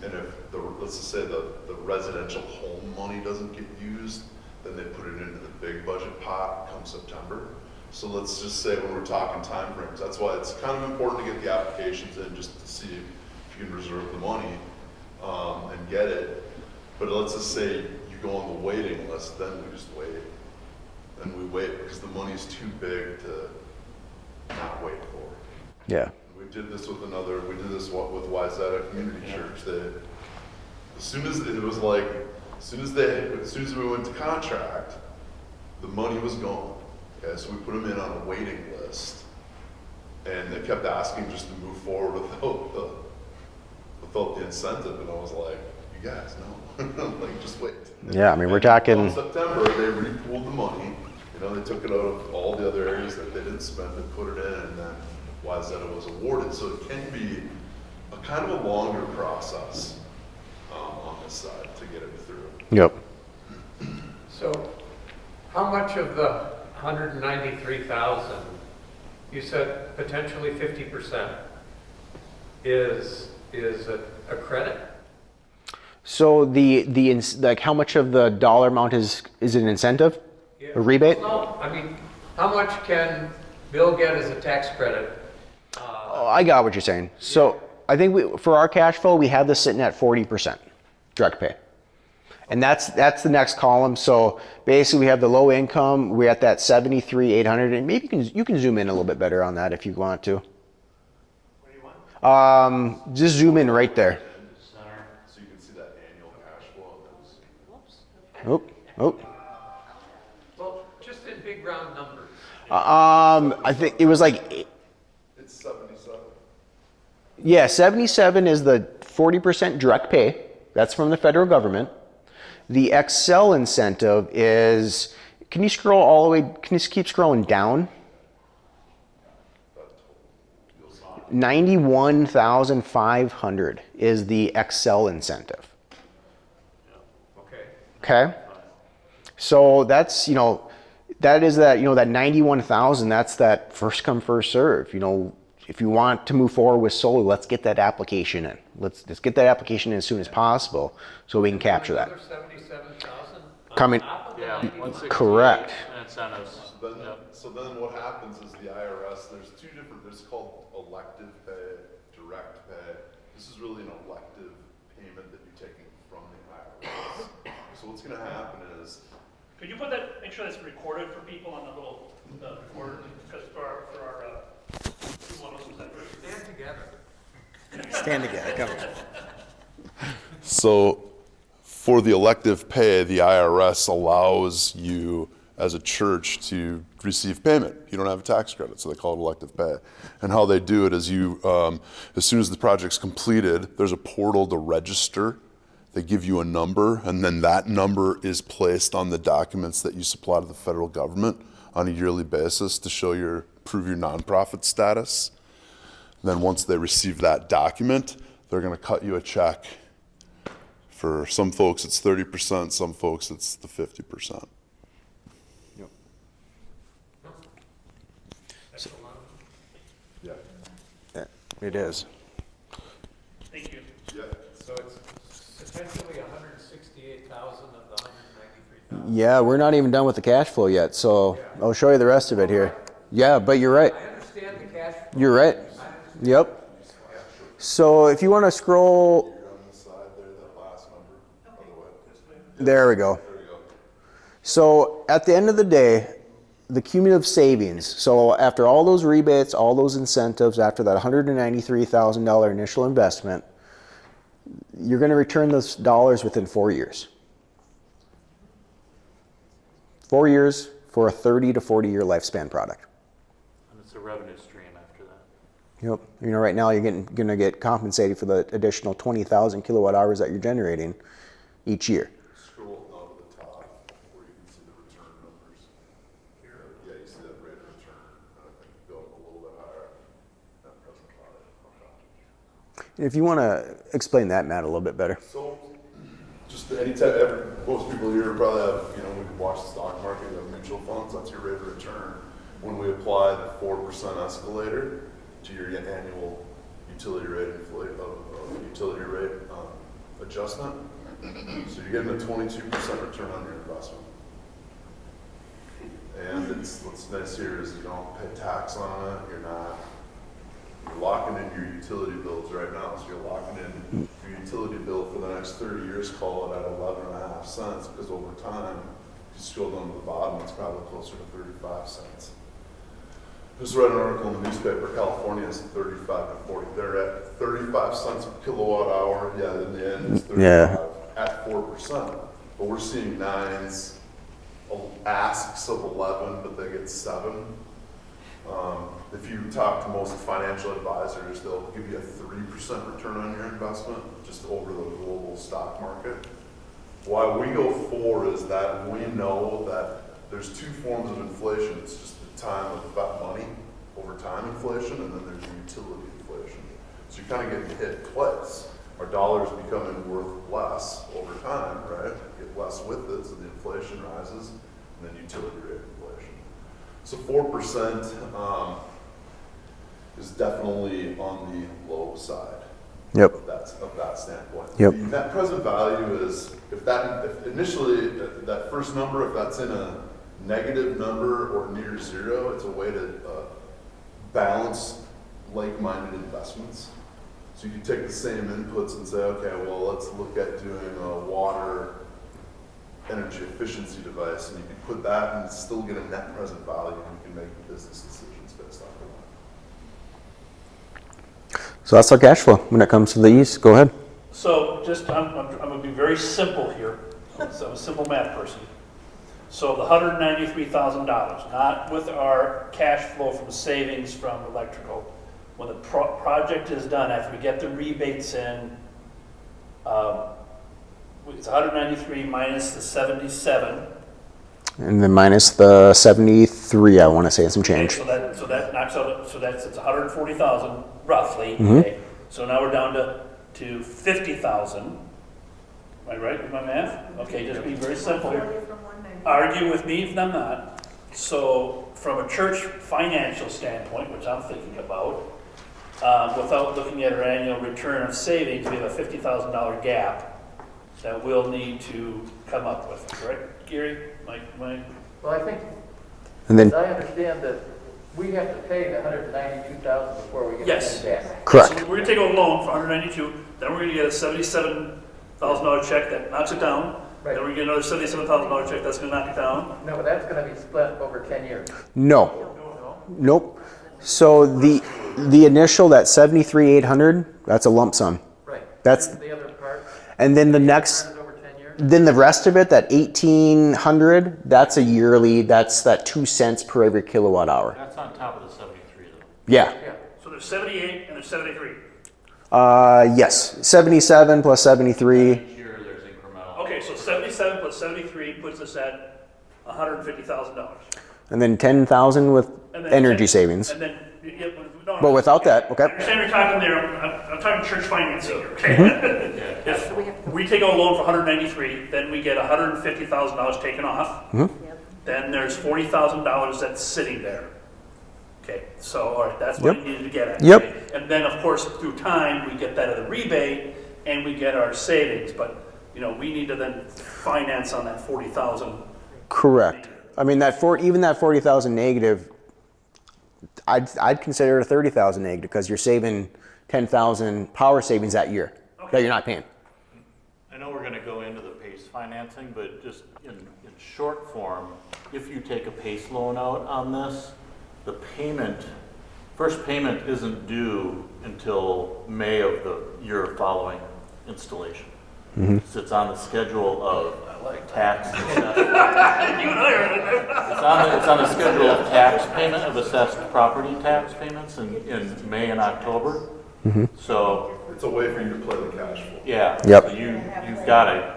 And if let's just say the residential home money doesn't get used, then they put it into the big budget pot come September. So let's just say when we're talking timeframes, that's why it's kind of important to get the applications in just to see if you can reserve the money and get it. But let's just say you go on the waiting list, then we just wait. Then we wait because the money's too big to not wait for. Yeah. We did this with with Wayzata Community Church. As soon as we went to contract, the money was gone. Okay, so we put them in on a waiting list, and they kept asking just to move forward without the incentive, and I was like, you guys, no, like just wait. Yeah, I mean we're talking. In September, they repooled the money. They took it out of all the other areas that they didn't spend and put it in, and then Wayzata was awarded. So it can be a kind of a longer process on this side to get it through. Yep. So how much of the 193,000, you said potentially 50% is a credit? So like how much of the dollar amount is an incentive? Yeah. A rebate? No, I mean, how much can Bill get as a tax credit? Oh, I got what you're saying. So I think for our cash flow, we have this sitting at 40% direct pay. And that's the next column. So basically we have the low income, we're at that 73,800, and maybe you can zoom in a little bit better on that if you want to. What do you want? Just zoom in right there. So you can see that annual cash flow. Oh. Well, just in big round numbers. I think it was like, It's 77. yeah, 77 is the 40% direct pay. That's from the federal government. The Excel incentive is, can you scroll all the way, can you keep scrolling down? 91,500 is the Excel incentive. Okay. Okay. So that's, you know, that is that, you know, that 91,000, that's that first come, first serve. You know, if you want to move forward with solar, let's get that application in. Let's get that application in as soon as possible so we can capture that. Another 77,000 Coming, correct. Incentives. So then what happens is the IRS, there's called elective pay, direct pay. This is really an elective payment that you're taking from the IRS. So what's gonna happen is, Could you put that, make sure that's recorded for people on the little, recorder, because for our, who want to listen to that first? Stand together. Stand together, come on. so for the elective pay, the IRS allows you as a church to receive payment. You don't have a tax credit, so they call it elective pay. And how they do it is you, as soon as the project's completed, there's a portal to register. They give you a number, and then that number is placed on the documents that you supply to the federal government on a yearly basis to prove your nonprofit status. Then once they receive that document, they're gonna cut you a check. For some folks, it's 30%, some folks, it's the 50%. Yeah. It is. Thank you. Yeah. So it's potentially 168,000 of the 193,000. Yeah, we're not even done with the cash flow yet, so I'll show you the rest of it here. Yeah, but you're right. I understand the cash. You're right. Yep. So if you want to scroll, On the side there, that last number, by the way. there we go. There you go. So at the end of the day, the cumulative savings, so after all those rebates, all those incentives, after that $193,000 initial investment, you're going to return those dollars within 4 years. 4 years for a 30 to 40 year lifespan product. And it's a revenue stream after that. Yep. You know, right now you're going to get compensated for the additional 20,000 kilowatt hours that you're generating each year. Scroll down to the top where you can see the return numbers. Here? Yeah, you see that rate of return. And I think go up a little bit higher. That present value. If you want to explain that, Matt, a little bit better. So, just anytime, most people here probably have, you know, we can watch the stock market, you have mutual funds, that's your rate of return. When we apply the 4% escalator to your annual utility rate adjustment, so you're getting a 22% return on your investment. And what's nice here is you don't pay tax on it, you're locking in your utility bills right now, so you're locking in your utility bill for the next 30 years, call it at 11.5 cents, because over time, if you scroll down to the bottom, it's probably closer to 35 cents. Just read an article in the newspaper, California is 35 to 40. They're at 35 cents a kilowatt hour. Yeah, in the end, it's 35 at 4%. But we're seeing nines, asks of 11, but they get 7. If you talk to most financial advisors, they'll give you a 3% return on your investment just over the global stock market. Why we go 4 is that we know that there's 2 forms of inflation. It's just the time of money over time inflation, and then there's utility inflation. So you're kind of getting hit twice. Our dollar's becoming worth less over time, right? You get less with it, so the inflation rises, and then utility rate inflation. So 4% is definitely on the low side. Yep. Of that standpoint. Yep. The net present value is, if initially that first number, if that's in a negative number or near zero, it's a way to balance like-minded investments. So you can take the same inputs and say, okay, well, let's look at doing a water energy efficiency device, and you can put that and still get a net present value, and you can make business decisions based off of that. So that's our cash flow when it comes to the east. Go ahead. So just, I'm going to be very simple here. So I'm a simple math person. So the $193,000, not with our cash flow from savings from electrical. When the project is done, after we get the rebates in, it's 193 minus the 77. And then minus the 73, I want to say, and some change. Okay, so that knocks out, so that's, it's 140,000 roughly. Mhm. Okay. So now we're down to 50,000. Am I right with my math? Okay, just be very simple here. Argue with me if I'm not. So from a church financial standpoint, which I'm thinking about, without looking at our annual return of savings, we have a $50,000 gap that we'll need to come up with, correct, Gary? Mike? Well, I think, And then, as I understand that, we have to pay the 192,000 before we get Yes. the back. correct. So we're gonna take a loan for 192, then we're gonna get a $77,000 check that knocks it down. Right. Then we get another $77,000 check that's gonna knock it down. No, but that's gonna be split over 10 years. No. Nope. So the initial, that 73,800, that's a lump sum. Right. That's, The other part, and then the next, over 10 years? then the rest of it, that 1,800, that's a yearly, that's that 2 cents per every kilowatt hour. That's on top of the 73 though. Yeah. Yeah. So there's 78 and there's 73. Yes. 77 plus 73. Each year there's incremental. Okay, so 77 plus 73 puts us at $150,000. And then 10,000 with And then- energy savings. And then, yeah, no, But without that, I okay. understand you're talking there, I'm talking church financing here, okay? If we take out a loan for 193, then we get $150,000 taken off. Then there's $40,000 that's sitting there. Okay, so, all right, that's what I Yep. needed to get at. Yep. okay? And then, of course, through time, we get that of the rebate and we get our savings, but, you know, we need to then finance on that 40,000. Correct. I mean, even that 40,000 negative, I'd consider it a 30,000 negative because you're saving 10,000 power savings that year that you're not paying. I know we're going to go into the PACE financing, but just in short form, if you take a PACE loan out on this, the first payment isn't due until May of the year following installation. So it's on the schedule of tax assessment. It's on the schedule of tax payment of assessed property tax payments in May and October. So, It's a way for you to play the cash flow. yeah. Yep. So you've got to.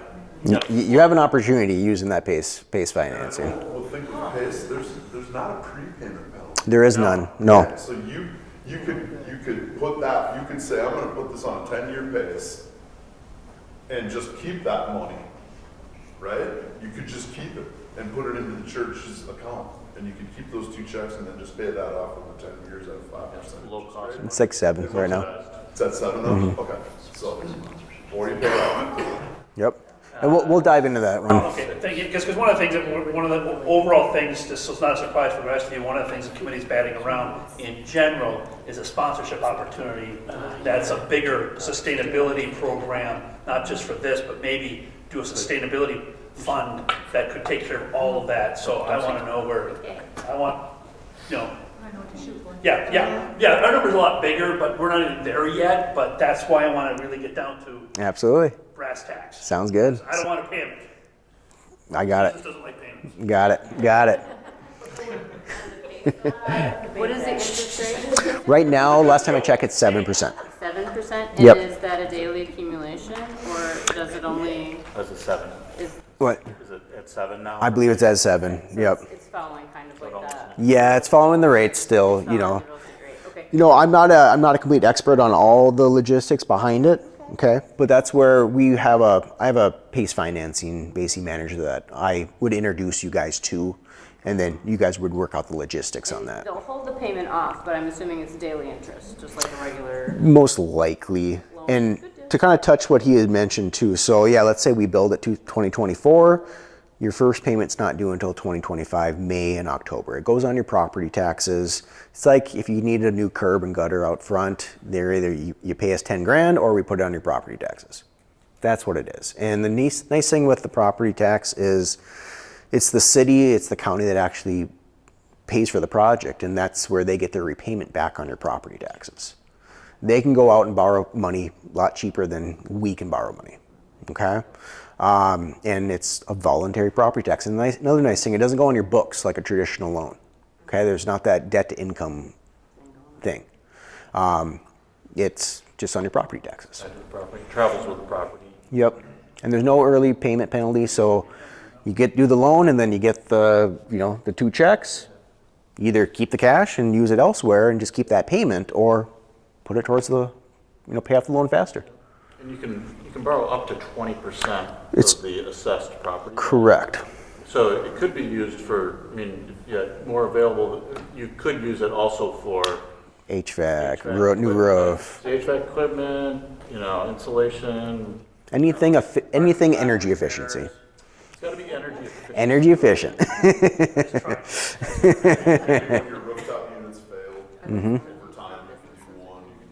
You have an opportunity using that PACE financing. Well, think with PACE, there's not a prepayment penalty. There is none. No. So you could put that, you could say, I'm gonna put this on a 10-year PACE and just keep that money, right? You could just keep it and put it into the church's account. And you could keep those 2 checks and then just pay that off over 10 years at 5%. Low cost. It's 6-7 right now. Is that 7 now? Okay, so 40 pay off. Yep. And we'll dive into that one. Okay, thank you, because one of the things, one of the overall things, just so it's not a surprise for the rest of you, one of the things the committee's batting around in general is a sponsorship opportunity that's a bigger sustainability program, not just for this, but maybe do a sustainability fund that could take care of all of that. So I want to know where, I want, you know, yeah, our number's a lot bigger, but we're not even there yet, but that's why I want to really get down to Absolutely. brass tacks. Sounds good. I don't want to panic. I got This it. doesn't like payments. Got it. Got it. What is the interest rate? Right now, last time I checked, it's 7%. 7%? Yep. And is that a daily accumulation, or does it only, That's a 7. What? Is it at 7 now? I believe it's at 7. Yep. it's following kind of like that? Yeah, it's following the rates still, you know. Following the real estate rate, okay. You know, I'm not a complete expert on all the logistics behind it, okay? But that's where I have a PACE financing basically manager that I would introduce you guys to, and then you guys would work out the logistics on that. They'll hold the payment off, but I'm assuming it's daily interest, just like a regular. Most likely. And to kind of touch what he had mentioned too, so yeah, let's say we build it to 2024, your first payment's not due until 2025, May and October. It goes on your property taxes. It's like if you need a new curb and gutter out front, they're either you pay us 10 grand or we put it on your property taxes. That's what it is. And the nice thing with the property tax is it's the city, it's the county that actually pays for the project, and that's where they get their repayment back on your property taxes. They can go out and borrow money a lot cheaper than we can borrow money, okay? And it's a voluntary property tax. And another nice thing, it doesn't go on your books like a traditional loan. Okay, there's not that debt to income thing. It's just on your property taxes. Property travels with the property. Yep. And there's no early payment penalty, so you do the loan and then you get the, the 2 checks. Either keep the cash and use it elsewhere and just keep that payment, or put it towards the, pay off the loan faster. And you can borrow up to 20% of the assessed property. Correct. So it could be used for, more available, you could use it also for HVAC, HVAC new roof. HVAC equipment, insulation. Anything energy efficiency. It's got to be energy efficient. Energy efficient. If your rooftop units fail, over time, you can do 1, you can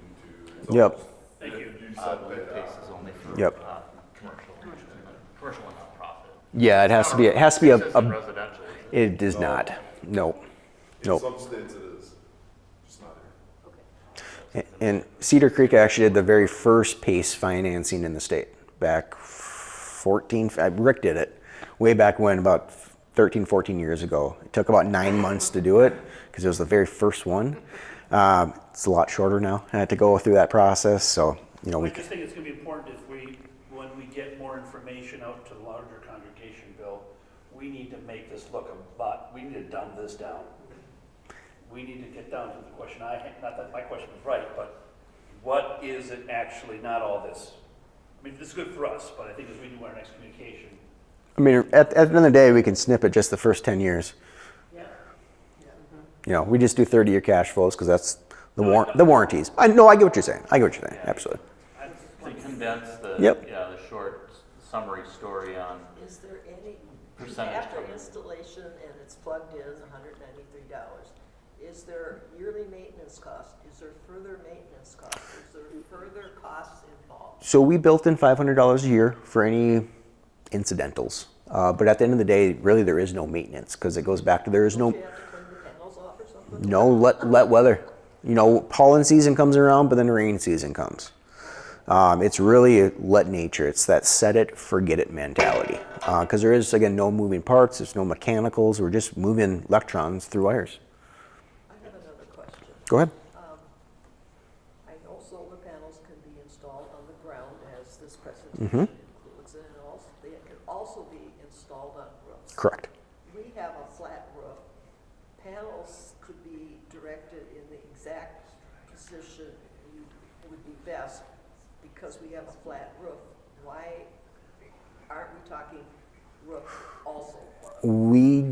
do 2. Yep. Thank you. Cases only for Yep. commercial and nonprofit. Yeah, it has to be a Residential. it does not. Nope. In Nope. some states it is, just not here. And Cedar Creek actually did the very first PACE financing in the state back Rick did it way back when, about 13, 14 years ago. It took about 9 months to do it because it was the very first one. It's a lot shorter now. I had to go through that process, so I just think it's going to be important when we get more information out to the larger congregation, Bill, we need to make this look we need to dumb this down. We need to get down to the question not that my question was right, but what is it actually, not all this? This is good for us, but I think as we do our next communication. at the end of the day, we can snip it just the first 10 years. Yeah. We just do 30-year cash flows because that's the warranties. I get what you're saying. Absolutely. They condense the the short summary story on Is there any, percentage after coverage. installation and it's plugged in, $193, is there yearly maintenance cost? Is there further maintenance cost? Is there further costs involved? So we built in $500 a year for any incidentals. But at the end of the day, really there is no maintenance because it goes back to there is no Do you have to clean the panels off or something? no let weather. Pollen season comes around, but then rain season comes. It's really let nature. It's that set it, forget it mentality. Because there is, again, no moving parts. There's no mechanicals. We're just moving electrons through wires. I have another question. Go ahead. I know solar panels can be installed on the ground, as this presentation includes, and they can also be installed on roofs. Correct. We have a flat roof. Panels could be directed in the exact position would be best because we have a flat roof. Why aren't we talking roof also? We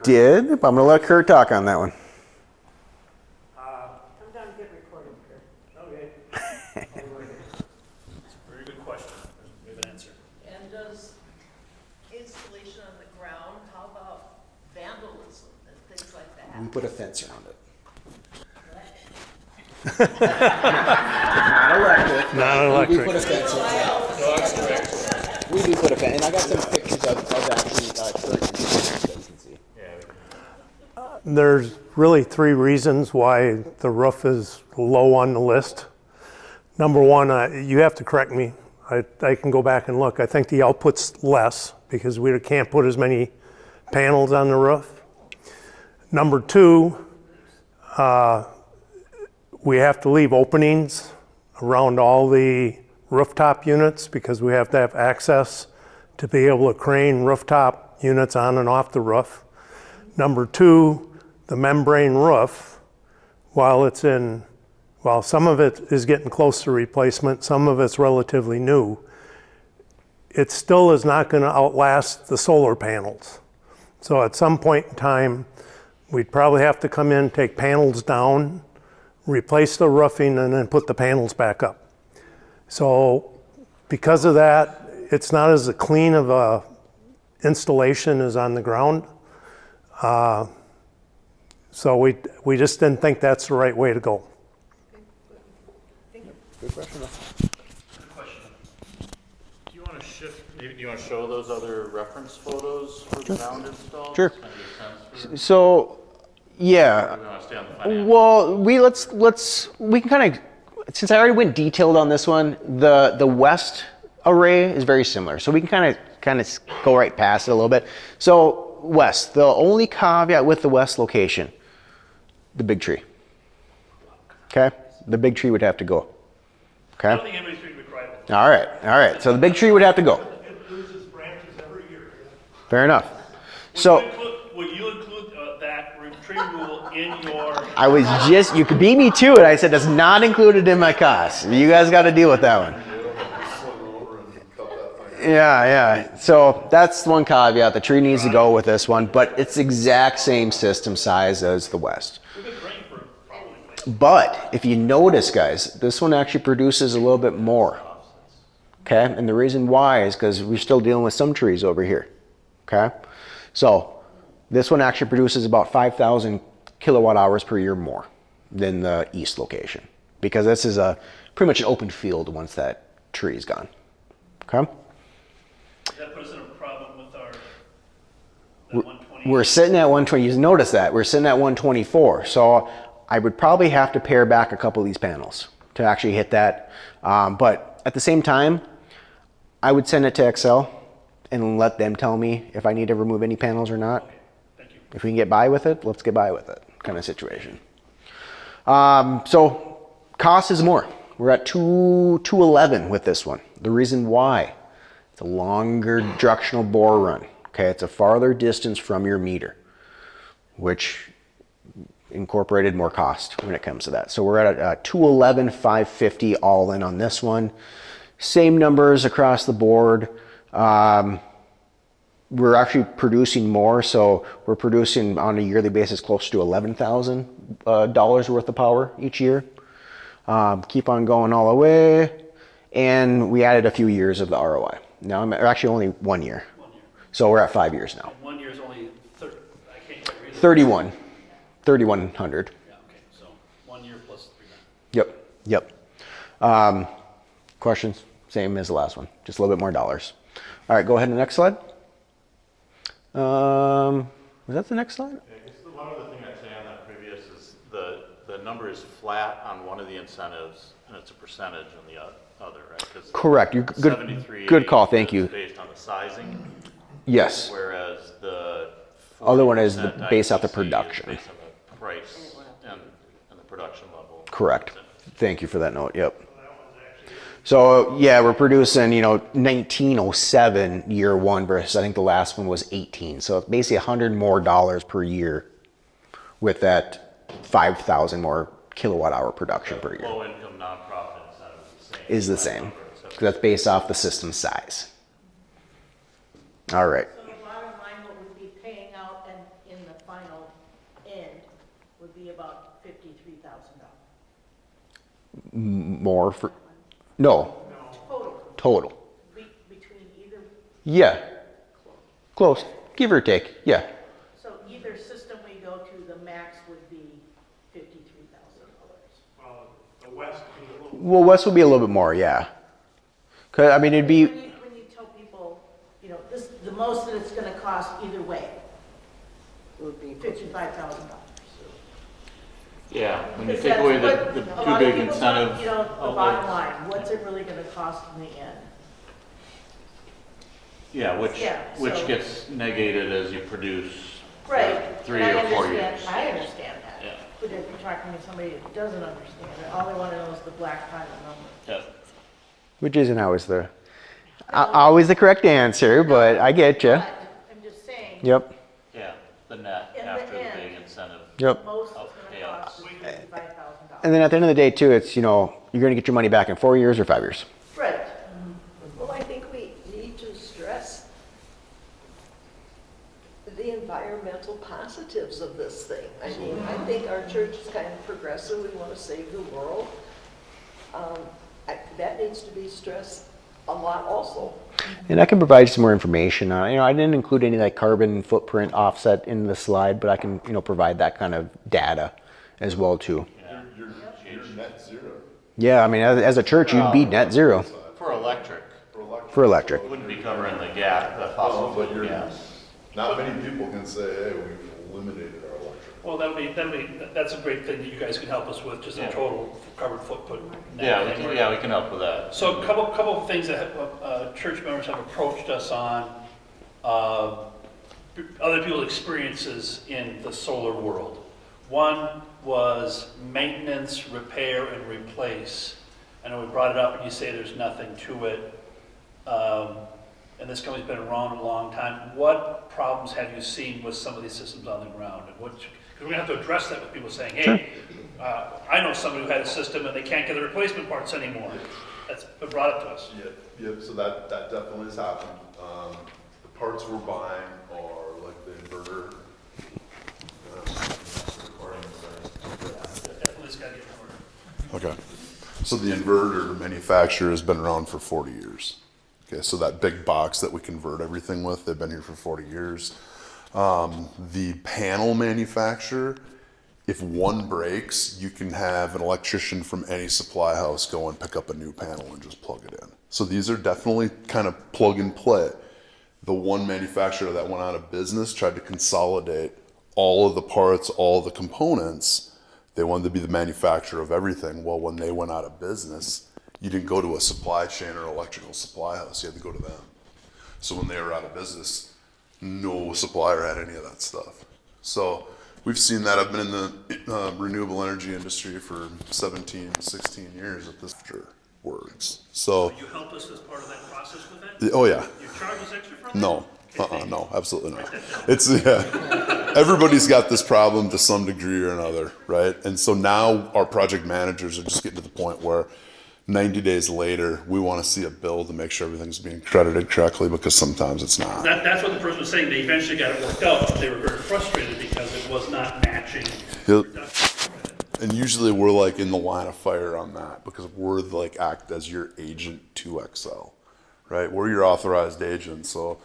did, but I'm going to let Kurt talk on that one. Come down and get recorded, Kurt. Okay. It's a very good question. We have an answer. And does installation on the ground, how about vandalism and things like that? We put a fence around it. Not electric. We put a fence around it. We do put a fence, and I got some pictures of actually Kurt that you can see. There's really 3 reasons why the roof is low on the list. Number one, you have to correct me. I can go back and look. I think the output's less because we can't put as many panels on the roof. Number 2, we have to leave openings around all the rooftop units because we have to have access to be able to crane rooftop units on and off the roof. Number 2, the membrane roof, while some of it is getting close to replacement, some of it's relatively new, it still is not going to outlast the solar panels. So at some point in time, we'd probably have to come in, take panels down, replace the roofing, and then put the panels back up. So because of that, it's not as clean of a installation as on the ground. So we just didn't think that's the right way to go. Good question. Good question. Do you want to show those other reference photos for the ground install? Sure. Just kind of get a sense for- So, yeah. Or do we want to stay on the financial? Well, we can kind of, since I already went detailed on this one, the west array is very similar. So we can kind of go right past it a little bit. So west, the only caveat with the west location, the big tree. Okay, the big tree would have to go. I Okay. don't think anybody's going to be crying. All right. So the big tree would have to go. It loses branches every year. Fair enough. So Will you include that tree removal in your? I was just, you could beat me to it. I said that's not included in my cost. You guys got to deal with that one. Yeah. So that's one caveat. The tree needs to go with this one, but it's exact same system size as the west. But if you notice, guys, this one actually produces a little bit more. Okay, and the reason why is because we're still dealing with some trees over here. Okay, so this one actually produces about 5,000 kilowatt hours per year more than the east location, because this is a pretty much an open field once that tree is gone. Okay. Does that put us in a problem with our 120? We're sitting at 120. You notice that we're sitting at 124. So I would probably have to pare back a couple of these panels to actually hit that. But at the same time, I would send it to Excel and let them tell me if I need to remove any panels or not. Thank you. If we can get by with it, let's get by with it, kind of situation. So cost is more. We're at 211 with this one. The reason why, it's a longer directional bore run. Okay, it's a farther distance from your meter, which incorporated more cost when it comes to that. So we're at 211, 550 all in on this one. Same numbers across the board. We're actually producing more, so we're producing on a yearly basis close to $11,000 worth of power each year. Keep on going all the way, and we added a few years of the ROI. Now I'm actually only 1 year, so we're at 5 years now. 1 year is only 30. I can't read it. 3,100. Yeah. Okay. So 1 year plus 3 grand. Yep. Questions? Same as the last one, just a little bit more dollars. All right, go ahead to the next slide. Was that the next slide? I guess the one other thing I'd say on that previous is the number is flat on one of the incentives, and it's a percentage on the other, right? 'Cause Correct. You're good. 73 Good call. Thank you. is based on the sizing, Yes. whereas the Other one is 40% based off the ITC production. is based on the price and the production level. Correct. Thank you for that note. Yep. So yeah, we're producing 1907 year one versus I think the last one was 18. So it's basically $100 more per year with that 5,000 more kilowatt hour production per year. Low income nonprofit incentive Is the same. 'Cause that's based off the system size. All right. So the bottom line, what would be paying out and in the final end would be about $53,000. More for no total. Between either, Yeah. Close. Give or take. Yeah. so either system we go to, the max would be $53,000. Well, the west would be a little. Well, west would be a little bit more. Yeah. 'Cause, I mean, it'd be. When you tell people, this, the most that it's gonna cost either way would be $55,000. Yeah, when you Because take away that's the what a two lot of big people incentive want, the bottom outlets. line, what's it really gonna cost in the end? Yeah, which so- gets negated as you produce Right. 3 and or I 4 understand- years. I understand that. Yeah. But if you're talking to somebody that doesn't understand it, all they wanna know is the black final number. Yeah. Which isn't always always the correct answer, but I get you. But I'm just saying. Yep. Yeah, the net In the after the end. big incentive. Yep. Most it's Of gonna cost is chaos. $55,000. And then at the end of the day, too, it's you're going to get your money back in 4 years or 5 years. Right. Well, I think we need to stress the environmental positives of this thing. I mean, I think our church is kind of progressive, we want to save the world. That needs to be stressed a lot also. And I can provide some more information on. I didn't include any of that carbon footprint offset in the slide, but I can provide that kind of data as well too. You're net zero. Yeah, I mean, as a church, you'd be net zero For electric, for electric. wouldn't be covering the gap, the fossil But fuel you're, gas. not many people can say, hey, we've eliminated our electric. Well, that's a great thing that you guys can help us with, just a total covered footprint. Yeah, we can help with that. So a couple of things that church members have approached us on, other people's experiences in the solar world. One was maintenance, repair, and replace. I know we brought it up and you say there's nothing to it. And this company's been around a long time. What problems have you seen with some of these systems on the ground? And because we're gonna have to address that with people saying, hey, I know somebody who had a system and they can't get the replacement parts anymore. That's been brought up to us. Yep, so that definitely has happened. The parts we're buying are like the inverter. Definitely it's gotta get in order. Okay. So the inverter manufacturer has been around for 40 years. Okay, so that big box that we convert everything with, they've been here for 40 years. The panel manufacturer, if one breaks, you can have an electrician from any supply house go and pick up a new panel and just plug it in. So these are definitely kind of plug and play. The one manufacturer that went out of business tried to consolidate all of the parts, all the components. They wanted to be the manufacturer of everything. Well, when they went out of business, you didn't go to a supply chain or electrical supply house. You had to go to them. So when they were out of business, no supplier had any of that stuff. So we've seen that. I've been in the renewable energy industry for 17, 16 years at this works. So Will you help us as part of that process with that? oh yeah. You charge us extra for that? No, no, absolutely not. It's everybody's got this problem to some degree or another, right? And so now our project managers are just getting to the point where 90 days later, we want to see a bill to make sure everything's being credited correctly, because sometimes it's not. That's what the person was saying. They eventually got it worked out, but they were very frustrated because it was not matching. Yep. And usually we're like in the line of fire on that, because we're like act as your agent to Excel, right? We're your authorized agent, so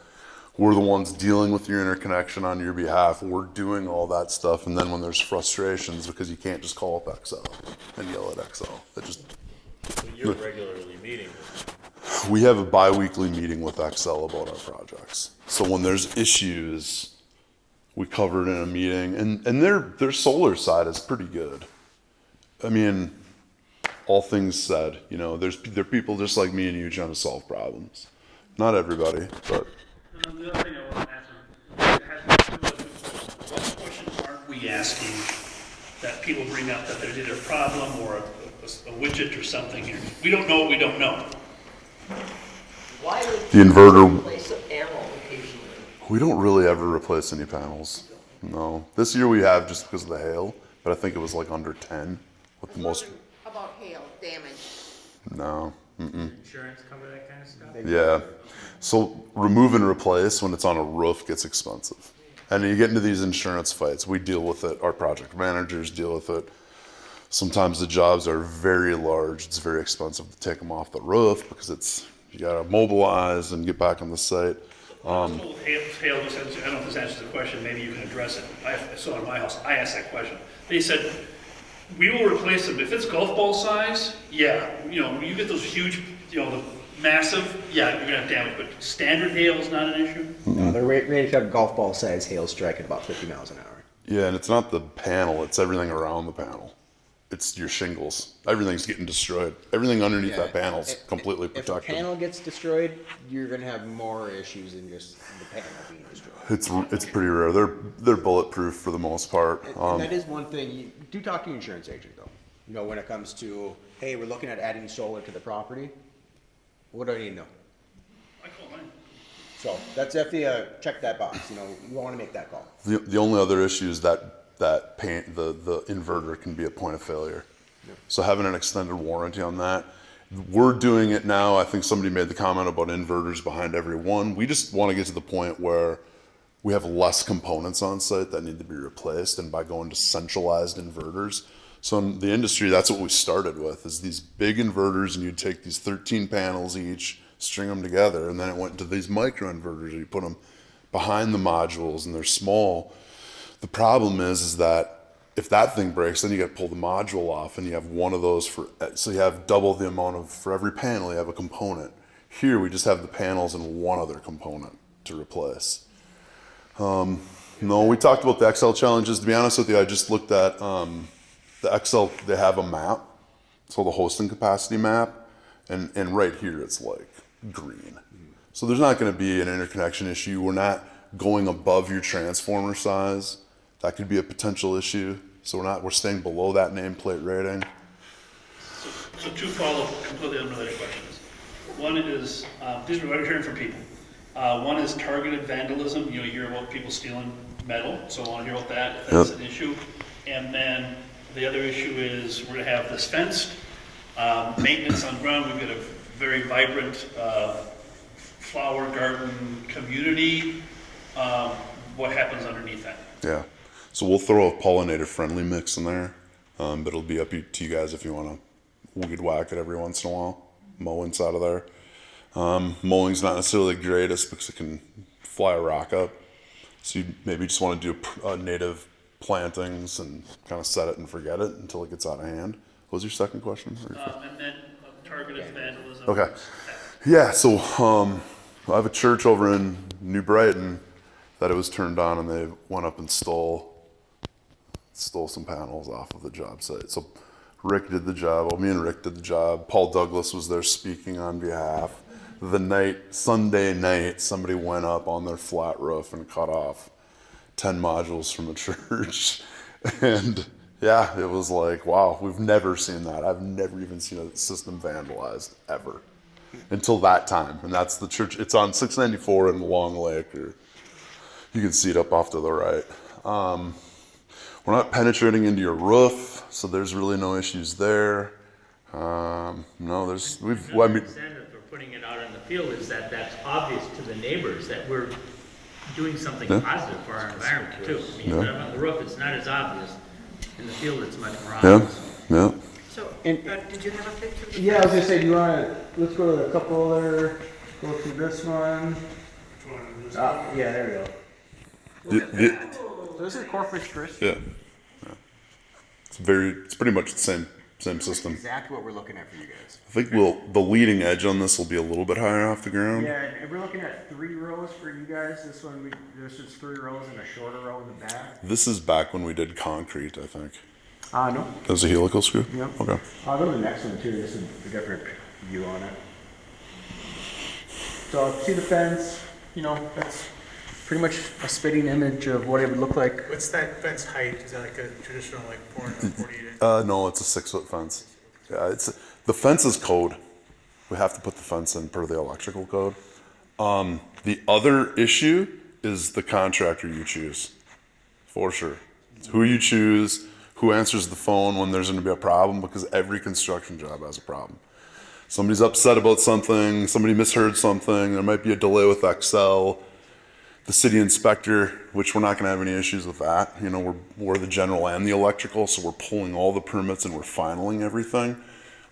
we're the ones dealing with your interconnection on your behalf. We're doing all that stuff, and then when there's frustrations, because you can't just call up Excel and yell at Excel. It just So you're regularly meeting with them. We have a bi-weekly meeting with Excel about our projects. So when there's issues, we cover it in a meeting, and their solar side is pretty good. I mean, all things said, you know, there are people just like me and you trying to solve problems. Not everybody, but. The other thing I want to ask them, what questions aren't we asking that people bring up that there's either a problem or a widget or something here? We don't know what we don't know. Why would The inverter- you replace a panel occasionally? We don't really ever replace any panels. No. This year we have just because of the hail, but I think it was like under 10 with the most. About hail damage. No. Insurance cover that kind of stuff? Yeah. So remove and replace when it's on a roof gets expensive. And you get into these insurance fights. We deal with it. Our project managers deal with it. Sometimes the jobs are very large. It's very expensive to take them off the roof because you got to mobilize and get back on the site. Hail, just, I don't know if this answers the question, maybe you can address it. I saw in my house, I asked that question. They said, we will replace them. If it's golf ball size, yeah, you know, you get those huge, you know, the massive, yeah, you're gonna have damage, but standard hail is not an issue? No, they're rated for golf ball size hail strike at about 50 miles an hour. Yeah, and it's not the panel. It's everything around the panel. It's your shingles. Everything's getting destroyed. Everything underneath that panel's completely protected. If a panel gets destroyed, you're going to have more issues than just the panel being destroyed. It's pretty rare. They're bulletproof for the most part. And that is one thing. You do talk to your insurance agent, though. You know, when it comes to, hey, we're looking at adding solar to the property. What do I need to know? I call mine. So that's definitely check that box. You know, you want to make that call. The only other issue is that the inverter can be a point of failure. So having an extended warranty on that, we're doing it now. I think somebody made the comment about inverters behind every one. We just want to get to the point where we have less components on site that need to be replaced, and by going to centralized inverters. So in the industry, that's what we started with, is these big inverters, and you'd take these 13 panels each, string them together, and then it went to these micro inverters. You put them behind the modules, and they're small. The problem is that if that thing breaks, then you got to pull the module off, and you have one of those so you have double the amount of, for every panel, you have a component. Here, we just have the panels and one other component to replace. No, we talked about the Excel challenges. To be honest with you, I just looked at the Excel. They have a map, so the hosting capacity map, and right here it's like green. So there's not going to be an interconnection issue. We're not going above your transformer size. That could be a potential issue. So we're staying below that nameplate rating. So two follow-up completely unrelated questions. One is, these are what I'm hearing from people. One is targeted vandalism. You hear about people stealing metal, so I want to hear about that, if that's an issue. And then the other issue is we're going to have this fenced, maintenance on ground. We've got a very vibrant flower garden community. What happens underneath that? Yeah. So we'll throw a pollinator-friendly mix in there, but it'll be up to you guys if you want to weed whack it every once in a while, mow inside of there. Mowing's not necessarily the greatest because it can fly a rock up. So you maybe just want to do native plantings and kind of set it and forget it until it gets out of hand. What was your second question? And then targeted vandalism. Okay. Yeah, so I have a church over in New Brighton that it was turned on and they went up and stole some panels off of the job site. So Rick did the job. Well, me and Rick did the job. Paul Douglas was there speaking on behalf. Sunday night, somebody went up on their flat roof and cut off 10 modules from a church. And yeah, it was like, wow, we've never seen that. I've never even seen a system vandalized ever until that time. And that's the church. It's on 694 in Long Lake, or you can see it up off to the right. We're not penetrating into your roof, so there's really no issues there. No, Incentive for putting it out in the field is that that's obvious to the neighbors that we're doing something positive for our environment too. I mean, on the roof, it's not as obvious. In the field, it's much more obvious. Yeah. So, did you have a picture of the Yeah, I was gonna say, do you wanna, let's go to a couple other, go through this one. Yeah, there we go. So this is Corpus Christi. Yeah. It's pretty much the same system. Exactly what we're looking at for you guys. I think the leading edge on this will be a little bit higher off the ground. Yeah, and we're looking at 3 rows for you guys. This is 3 rows and a shorter row in the back. This is back when we did concrete, I think. No. That was a helical screw? Yep. Okay. I'll go to the next one too. This is a different view on it. So see the fence, that's pretty much a spitting image of what it would look like. What's that fence height? Is that like a traditional 448? No, it's a 6-foot fence. Yeah, the fence is code. We have to put the fence in per the electrical code. The other issue is the contractor you choose, for sure. It's who you choose, who answers the phone when there's going to be a problem, because every construction job has a problem. Somebody's upset about something, somebody misheard something, there might be a delay with Excel. The city inspector, which we're not going to have any issues with that. We're the general and the electrical, so we're pulling all the permits and we're finaling everything.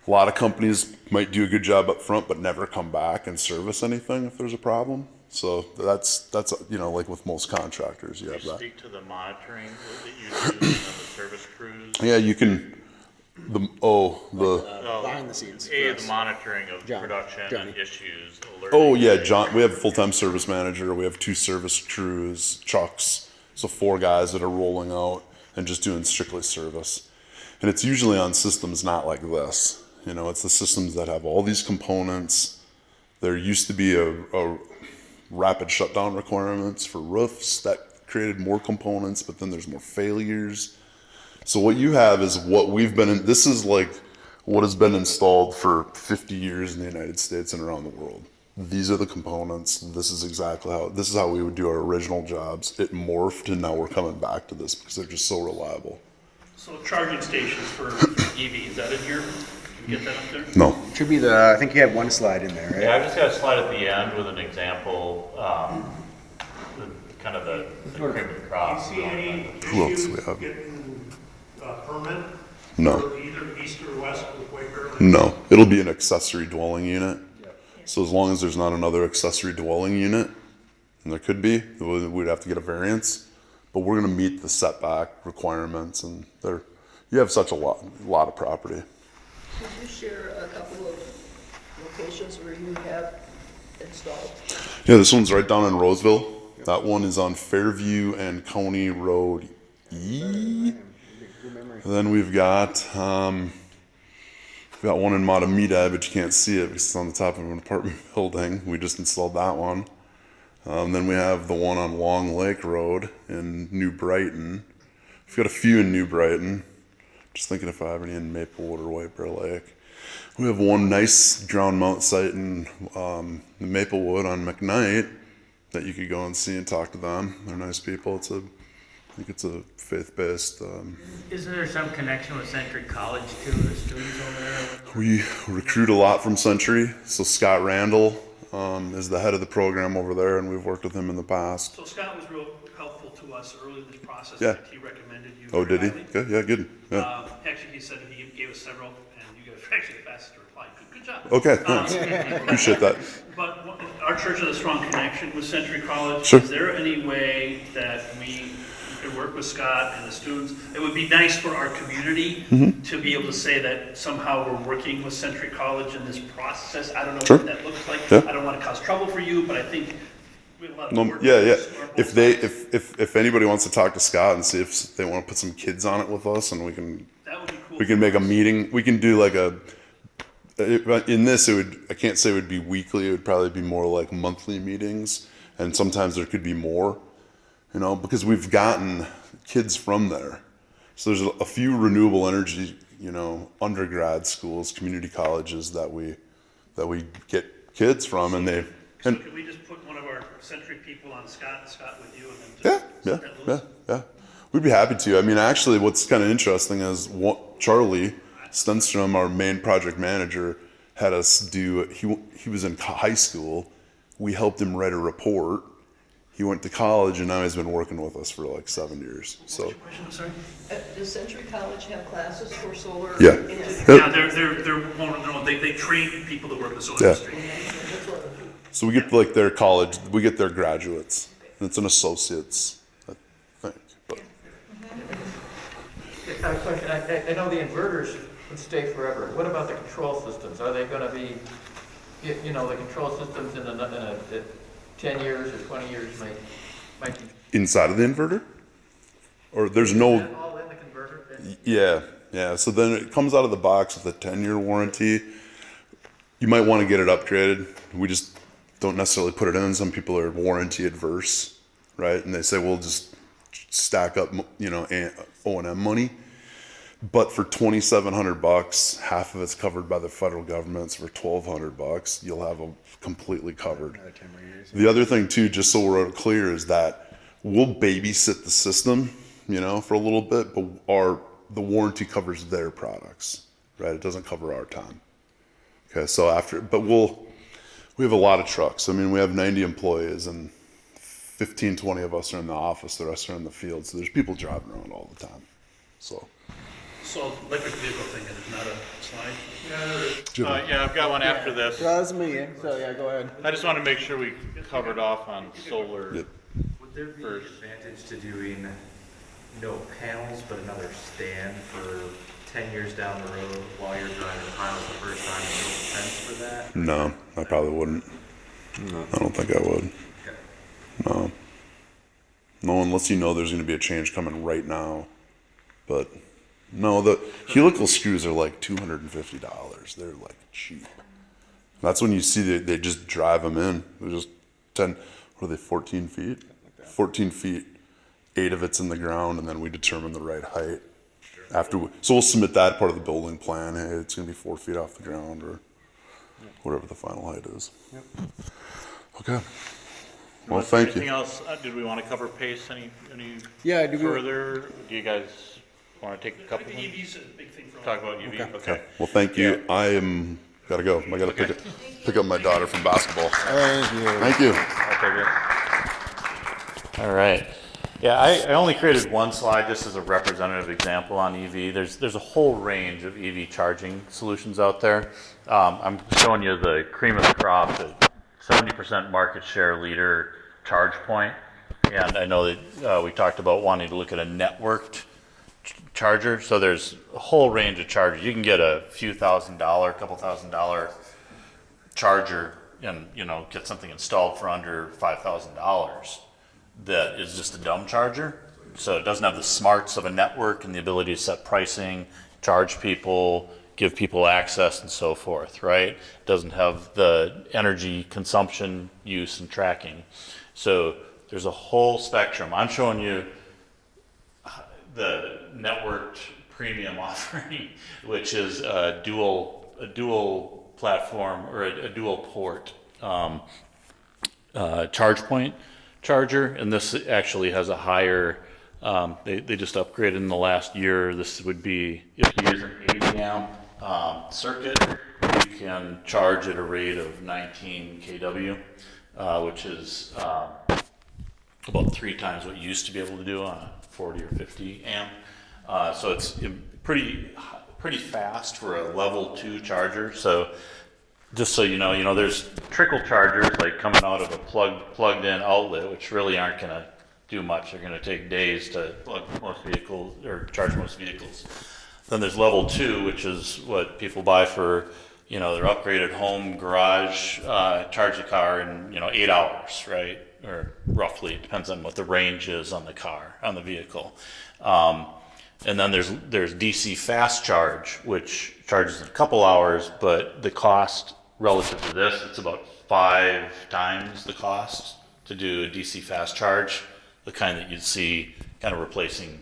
A lot of companies might do a good job up front, but never come back and service anything if there's a problem. So that's like with most contractors, you have that. Speak to the monitoring that you do and the service crews. Yeah, you can. Behind the scenes. The monitoring of production and issues. Oh yeah, John. We have a full-time service manager. We have 2 service crews, trucks. So 4 guys that are rolling out and just doing strictly service. And it's usually on systems not like this. It's the systems that have all these components. There used to be a rapid shutdown requirements for roofs that created more components, but then there's more failures. So what you have is what we've been in. This is like what has been installed for 50 years in the United States and around the world. These are the components. This is how we would do our original jobs. It morphed, and now we're coming back to this because they're just so reliable. So charging stations for EV, is that in here? Can you get that up there? No. Should be I think you have one slide in there, right? Yeah, I've just got a slide at the end with an example, kind of the cream of the crop. Do you see any Who else issues we have? getting a permit? No. For either east or west with Quaker? No, it'll be an accessory dwelling unit. So as long as there's not another accessory dwelling unit, and there could be, we'd have to get a variance. But we're going to meet the setback requirements, and you have such a lot of property. Could you share a couple of locations where you have installed? Yeah, this one's right down in Roseville. That one is on Fairview and County Road E. And then we've got one in Matamita, but you can't see it because it's on the top of an apartment building. We just installed that one. Then we have the one on Long Lake Road in New Brighton. We've got a few in New Brighton. Just thinking if I have any in Maplewood or White Bear Lake. We have one nice ground mount site in Maplewood on McKnight that you could go and see and talk to them. They're nice people. I think it's a faith-based. Isn't there some connection with Century College too, the students over there? We recruit a lot from Century. So Scott Randall is the head of the program over there, and we've worked with him in the past. So Scott was real helpful to us early in this process. Yeah. He recommended you. Oh, did he? highly. Good. Yeah, good. Yeah. Actually, he said he gave us several, and you guys were actually the fastest to reply. Good job. Okay, thanks. Appreciate that. But our church has a strong connection with Century College. Sure. Is there any way that we could work with Scott and the students? It would be nice for our community to be able to say that somehow we're working with Century College in this process. I don't know Sure. what that looks like. Yeah. I don't want to cause trouble for you, but I think we have a lot of No, work. yeah. on both sides. If anybody wants to talk to Scott and see if they want to put some kids on it with us, and That would be cool. we can make a meeting. We can do like in this, I can't say it would be weekly. It would probably be more like monthly meetings, and sometimes there could be more, because we've gotten kids from there. So there's a few renewable energy, undergrad schools, community colleges that we get kids from, and they. So can we just put one of our Century people on Scott and Scott with you, and then just set that loose? Yeah. We'd be happy to. I mean, actually, what's kind of interesting is Charlie Stenstrom, our main project manager, had us do. He was in high school. We helped him write a report. He went to college, and now he's been working with us for like 7 years. So. What's your question? I'm sorry. Does Century College have classes for solar? Yeah. engineering? Yeah, they're one of their own. They train people that work in the solar industry. So we get like their college. We get their graduates. And it's an associate's, I think. But. I have a question. I know the inverters would stay forever. What about the control systems? Are they going to be, the control systems in 10 years or 20 years might be Inside of the inverter? Or there's no. all in the converter? Yeah. So then it comes out of the box with a 10-year warranty. You might want to get it upgraded. We just don't necessarily put it in. Some people are warranty adverse, right? And they say, we'll just stack up, O&M money. But for $2,700, half of it's covered by the federal government. So for $1,200, you'll have them completely covered. The other thing too, just so we're clear, is that we'll babysit the system, for a little bit, but the warranty covers their products, right? It doesn't cover our time. Okay, so we have a lot of trucks. I mean, we have 90 employees, and 15, 20 of us are in the office. The rest are in the field. So there's people driving around all the time. So electric vehicle thing is not a slide. Yeah, I've got one after this. That's me. So yeah, go ahead. I just want to make sure we covered off on solar. Yep. Would there be an advantage to doing no panels, but another stand for 10 years down the road while you're driving the piles the first time, and no fence for that? No, I probably wouldn't. No. I don't think I would. Okay. No, unless there's going to be a change coming right now. But no, the helical screws are like $250. They're like cheap. That's when you see they just drive them in. They're just 14 feet? 14 feet. 8 of it's in the ground, and then we determine the right height. So we'll submit that part of the building plan. Hey, it's going to be 4 feet off the ground, or whatever the final height is. Yep. Okay. Well, thank you. Anything else? Did we want to cover pace any Yeah, further? Do you guys want to take a couple? I think EV's a big thing for Talk about EV. Okay. Well, thank you. Gotta go. I gotta pick up my daughter from basketball. Thank you. Thank you. Okay, great. All right. Yeah, I only created one slide just as a representative example on EV. There's a whole range of EV charging solutions out there. I'm showing you the cream of the crop, the 70% market share leader ChargePoint. And I know that we talked about wanting to look at a networked charger. So there's a whole range of chargers. You can get a couple $1,000 charger and get something installed for under $5,000. that is just a dumb charger. So it doesn't have the smarts of a network and the ability to set pricing, charge people, give people access and so forth, right? It doesn't have the energy consumption, use, and tracking. So there's a whole spectrum. I'm showing you the networked premium offering, which is a dual platform or a dual port charge point charger, and this actually has a higher, they just upgraded in the last year. This would be, if you use an 80 amp circuit, you can charge at a rate of 19 kW, which is about 3 times what you used to be able to do on a 40 or 50 amp. So it's pretty fast for a level 2 charger. So just so you know, there's trickle chargers like coming out of a plugged in outlet, which really aren't going to do much. They're going to take days to plug most vehicles or charge most vehicles. Then there's level 2, which is what people buy for, their upgraded home garage, charge the car in, 8 hours, right? Or roughly, it depends on what the range is on the car, on the vehicle. And then there's DC fast charge, which charges in a couple hours, but the cost relative to this, it's about 5 times the cost to do a DC fast charge, the kind that you'd see kind of replacing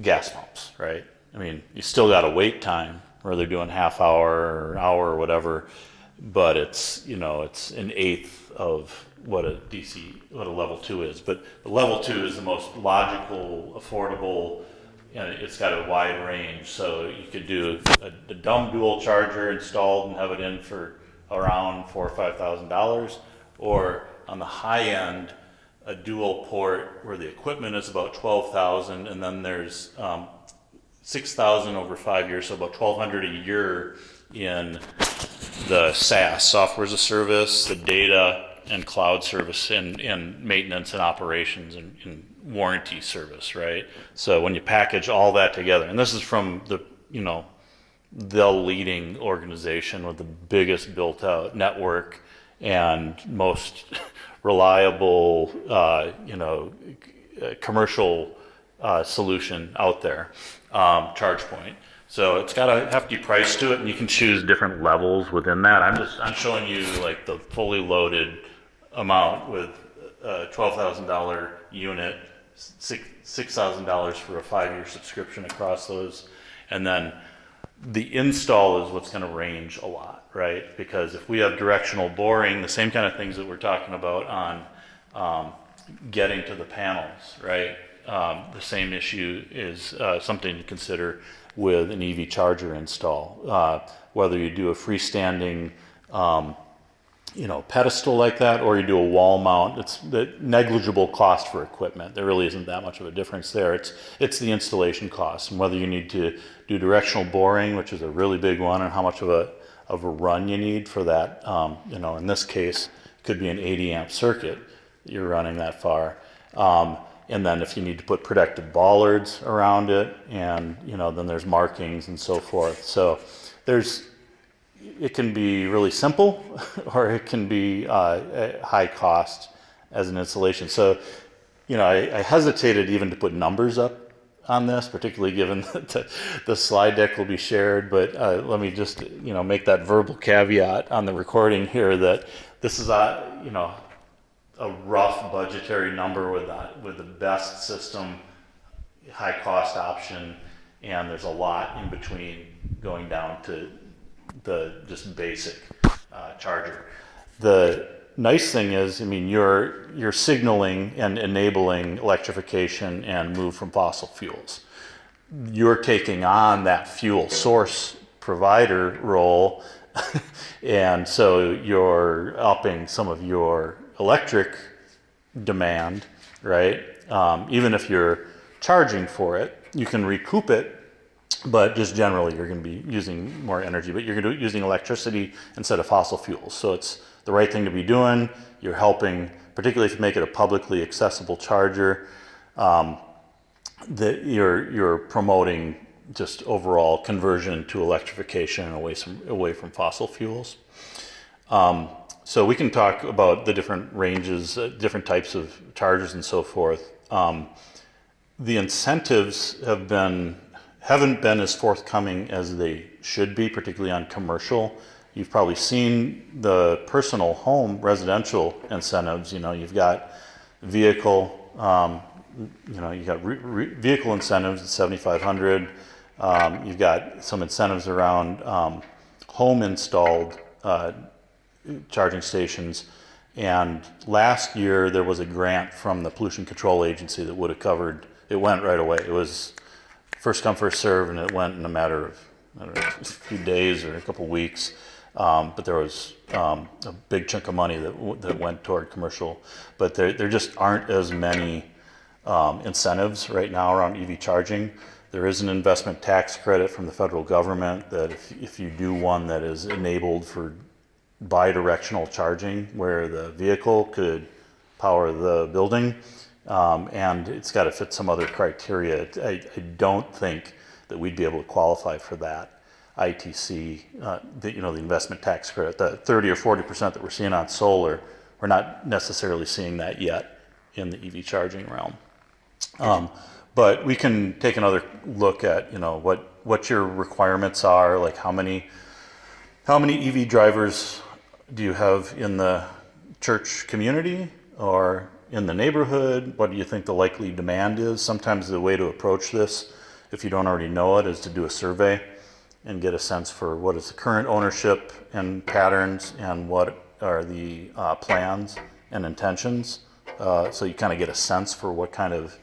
gas pumps, right? I mean, you still got a wait time where they're doing half hour or hour or whatever, but it's, it's an eighth of what a level 2 is. But the level 2 is the most logical, affordable, and it's got a wide range. So you could do a dumb dual charger installed and have it in for around $4,000 or $5,000, or on the high end, a dual port where the equipment is about $12,000, and then there's $6,000 over 5 years, so about $1,200 a year in the SaaS, software as a service, the data and cloud service, and maintenance and operations and warranty service, right? So when you package all that together, and this is from the leading organization with the biggest built out network and most reliable, commercial solution out there, ChargePoint. So it's got a hefty price to it, and you can choose different levels within that. I'm showing you like the fully loaded amount with a $12,000 unit, $6,000 for a 5-year subscription across those, and then the install is what's going to range a lot, right? Because if we have directional boring, the same kind of things that we're talking about on getting to the panels, right? The same issue is something to consider with an EV charger install. Whether you do a freestanding pedestal like that, or you do a wall mount, it's the negligible cost for equipment. There really isn't that much of a difference there. It's the installation cost, and whether you need to do directional boring, which is a really big one, and how much of a run you need for that. In this case, it could be an 80 amp circuit that you're running that far. And then if you need to put protective bollards around it, and then there's markings and so forth. So it can be really simple, or it can be high cost as an installation. So, I hesitated even to put numbers up on this, particularly given that the slide deck will be shared. But let me just, make that verbal caveat on the recording here that this is a rough budgetary number with the best system, high cost option, and there's a lot in between going down to the just basic charger. The nice thing is, you're signaling and enabling electrification and move from fossil fuels. You're taking on that fuel source provider role, and so you're upping some of your electric demand, right? Even if you're charging for it, you can recoup it, but just generally you're going to be using more energy, but you're going to be using electricity instead of fossil fuels. So it's the right thing to be doing. You're helping, particularly if you make it a publicly accessible charger, that you're promoting just overall conversion to electrification and away from fossil fuels. So we can talk about the different ranges, different types of chargers and so forth. The incentives haven't been as forthcoming as they should be, particularly on commercial. You've probably seen the personal home residential incentives. You've got vehicle, you got vehicle incentives at $7,500. You've got some incentives around home installed charging stations. And last year there was a grant from the Pollution Control Agency that would have covered. It went right away. It was first come, first serve, and it went in a matter of a few days or a couple weeks. But there was a big chunk of money that went toward commercial. But there just aren't as many incentives right now around EV charging. There is an investment tax credit from the federal government that if you do one that is enabled for bi-directional charging, where the vehicle could power the building, and it's got to fit some other criteria. I don't think that we'd be able to qualify for that ITC, the investment tax credit, the 30 or 40% that we're seeing on solar. We're not necessarily seeing that yet in the EV charging realm. But we can take another look at what your requirements are, like how many EV drivers do you have in the church community or in the neighborhood? What do you think the likely demand is? Sometimes the way to approach this, if you don't already know it, is to do a survey and get a sense for what is the current ownership and patterns and what are the plans and intentions. So you kind of get a sense for what kind of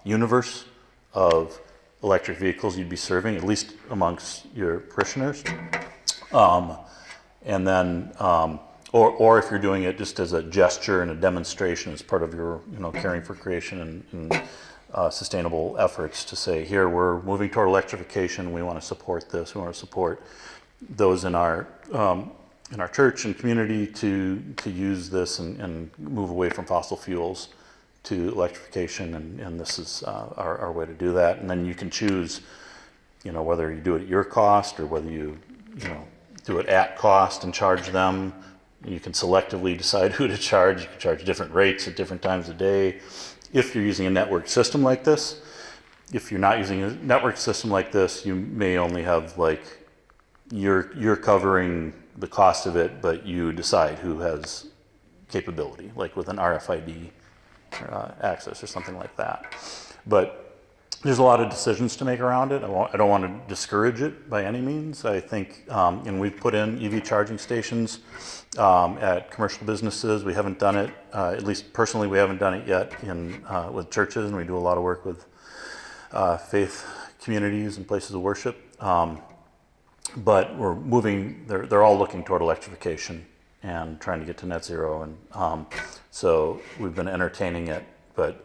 universe of electric vehicles you'd be serving, at least amongst your parishioners. And then, or if you're doing it just as a gesture and a demonstration as part of your, caring for creation and sustainable efforts to say, here, we're moving toward electrification. We want to support this. We want to support those in our church and community to use this and move away from fossil fuels to electrification. And this is our way to do that. And then you can choose, whether you do it at your cost or whether you do it at cost and charge them. You can selectively decide who to charge. You can charge different rates at different times of day. If you're using a network system like this, if you're not using a network system like this, you may only have you're covering the cost of it, but you decide who has capability, like with an RFID access or something like that. But there's a lot of decisions to make around it. I don't want to discourage it by any means. I think, and we've put in EV charging stations at commercial businesses. We haven't done it, at least personally, we haven't done it yet with churches, and we do a lot of work with faith communities and places of worship. But we're moving, they're all looking toward electrification and trying to get to net zero. And so we've been entertaining it, but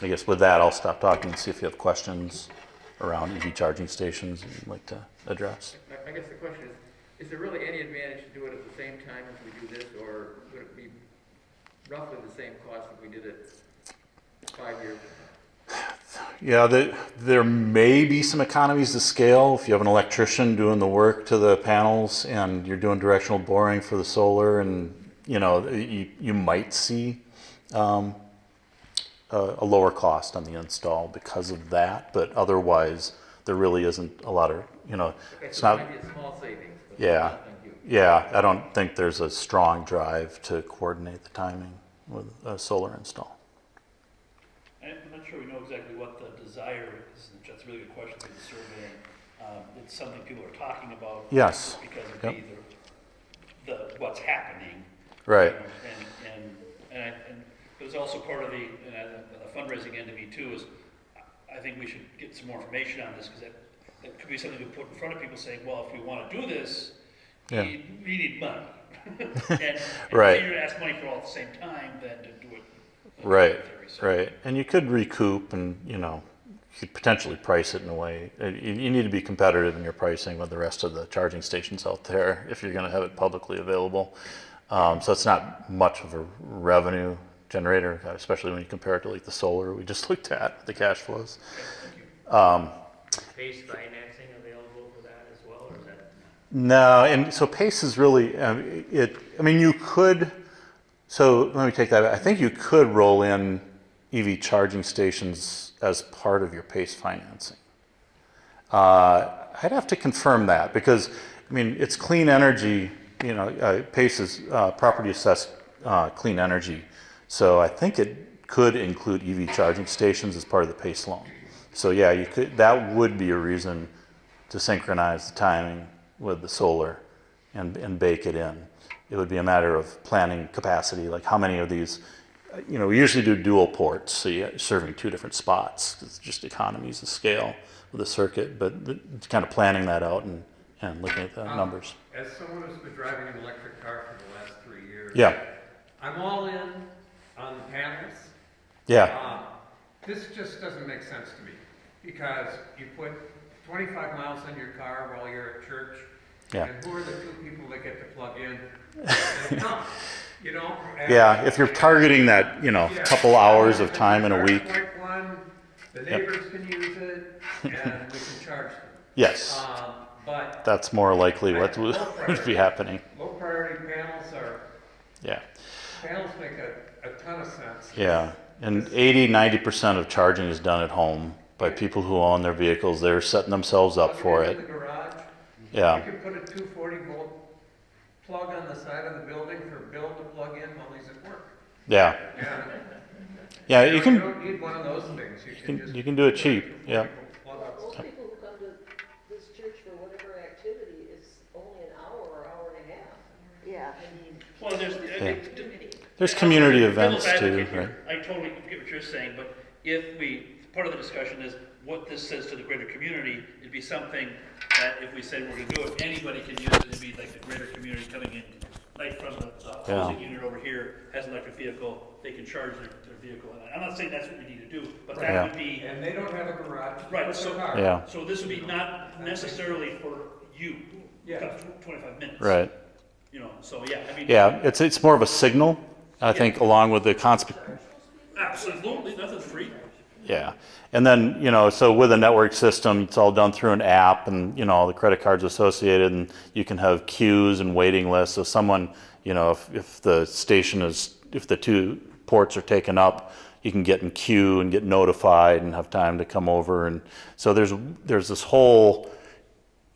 I guess with that, I'll stop talking and see if you have questions around EV charging stations you'd like to address. I guess the question is there really any advantage to do it at the same time as we do this, or would it be roughly the same cost if we did it 5 years ago? Yeah, there may be some economies of scale if you have an electrician doing the work to the panels and you're doing directional boring for the solar, and you might see a lower cost on the install because of that, but otherwise there really isn't a lot of, it's so not. Maybe a small savings. Yeah, I don't think there's a strong drive to coordinate the timing with a solar install. I'm not sure we know exactly what the desire is. That's a really good question for the survey. It's something people are talking about. Yes. Because of the what's happening. Right. And it's also part of the fundraising end of me too is I think we should get some more information on this, because that could be something to put in front of people saying, well, if we want to do this, we need money. and right. Easier to ask money for all at the same time than to do it. Right, right. And you could recoup and, you could potentially price it in a way. You need to be competitive in your pricing with the rest of the charging stations out there if you're going to have it publicly available. So it's not much of a revenue generator, especially when you compare it to the solar we just looked at, the cash flows. Base financing available for that as well, or is that? No, and so PACE is really, I mean, you could, so let me take that back. I think you could roll in EV charging stations as part of your PACE financing. I'd have to confirm that because, I mean, it's clean energy, you know, PACE is property assessed clean energy. So I think it could include EV charging stations as part of the PACE loan. So yeah, you could, that would be a reason to synchronize the timing with the solar and bake it in. It would be a matter of planning capacity, like how many of these, you know, we usually do dual ports, so you're serving two different spots. It's just economies of scale with the circuit, but kind of planning that out and looking at the numbers. As someone who's been driving an electric car for the last 3 years, Yeah. I'm all in on the panels. Yeah. This just doesn't make sense to me because you put 25 miles on your car while you're at church. Yeah. And who are the two people that get to plug in? And come, you know? And Yeah, if you're targeting that, you know, yeah, couple hours of time in a week. Point one, the neighbors can use it, and we can charge them. Yes. But That's more likely what would be happening. low priority panels are, Yeah. panels make a ton of sense. Yeah. And 80-90% of charging is done at home by people who own their vehicles. They're setting themselves up for In it. the garage, Yeah. you can put a 240-volt plug on the side of the building for Bill to plug in while he's at work. Yeah. Yeah. Yeah, you You can don't need one of those things. you can do it cheap. Yeah. Most people who come to this church for whatever activity is only an hour or hour and a half. Yeah. I mean. Well, There's community devil's events advocate too, here. right? I totally get what you're saying, but if part of the discussion is what this says to the greater community, it'd be something that if we said we're gonna do it, anybody can use it, it'd be like the greater community coming in, like from the housing unit over here has an electric vehicle, they can charge their vehicle. And I'm not saying that's what we need to do, but that would be. And they don't have a garage. Right, so, Yeah. so this would be not necessarily for you, Yeah. 25 minutes. Right. You know, so yeah, I mean. Yeah, it's more of a signal, I think, along with the Absolutely, nothing's free. Yeah. And then, you know, so with a network system, it's all done through an app and, you know, the credit cards associated, and you can have queues and waiting lists. So someone, you know, if the station if the two ports are taken up, you can get in queue and get notified and have time to come over. And so there's this whole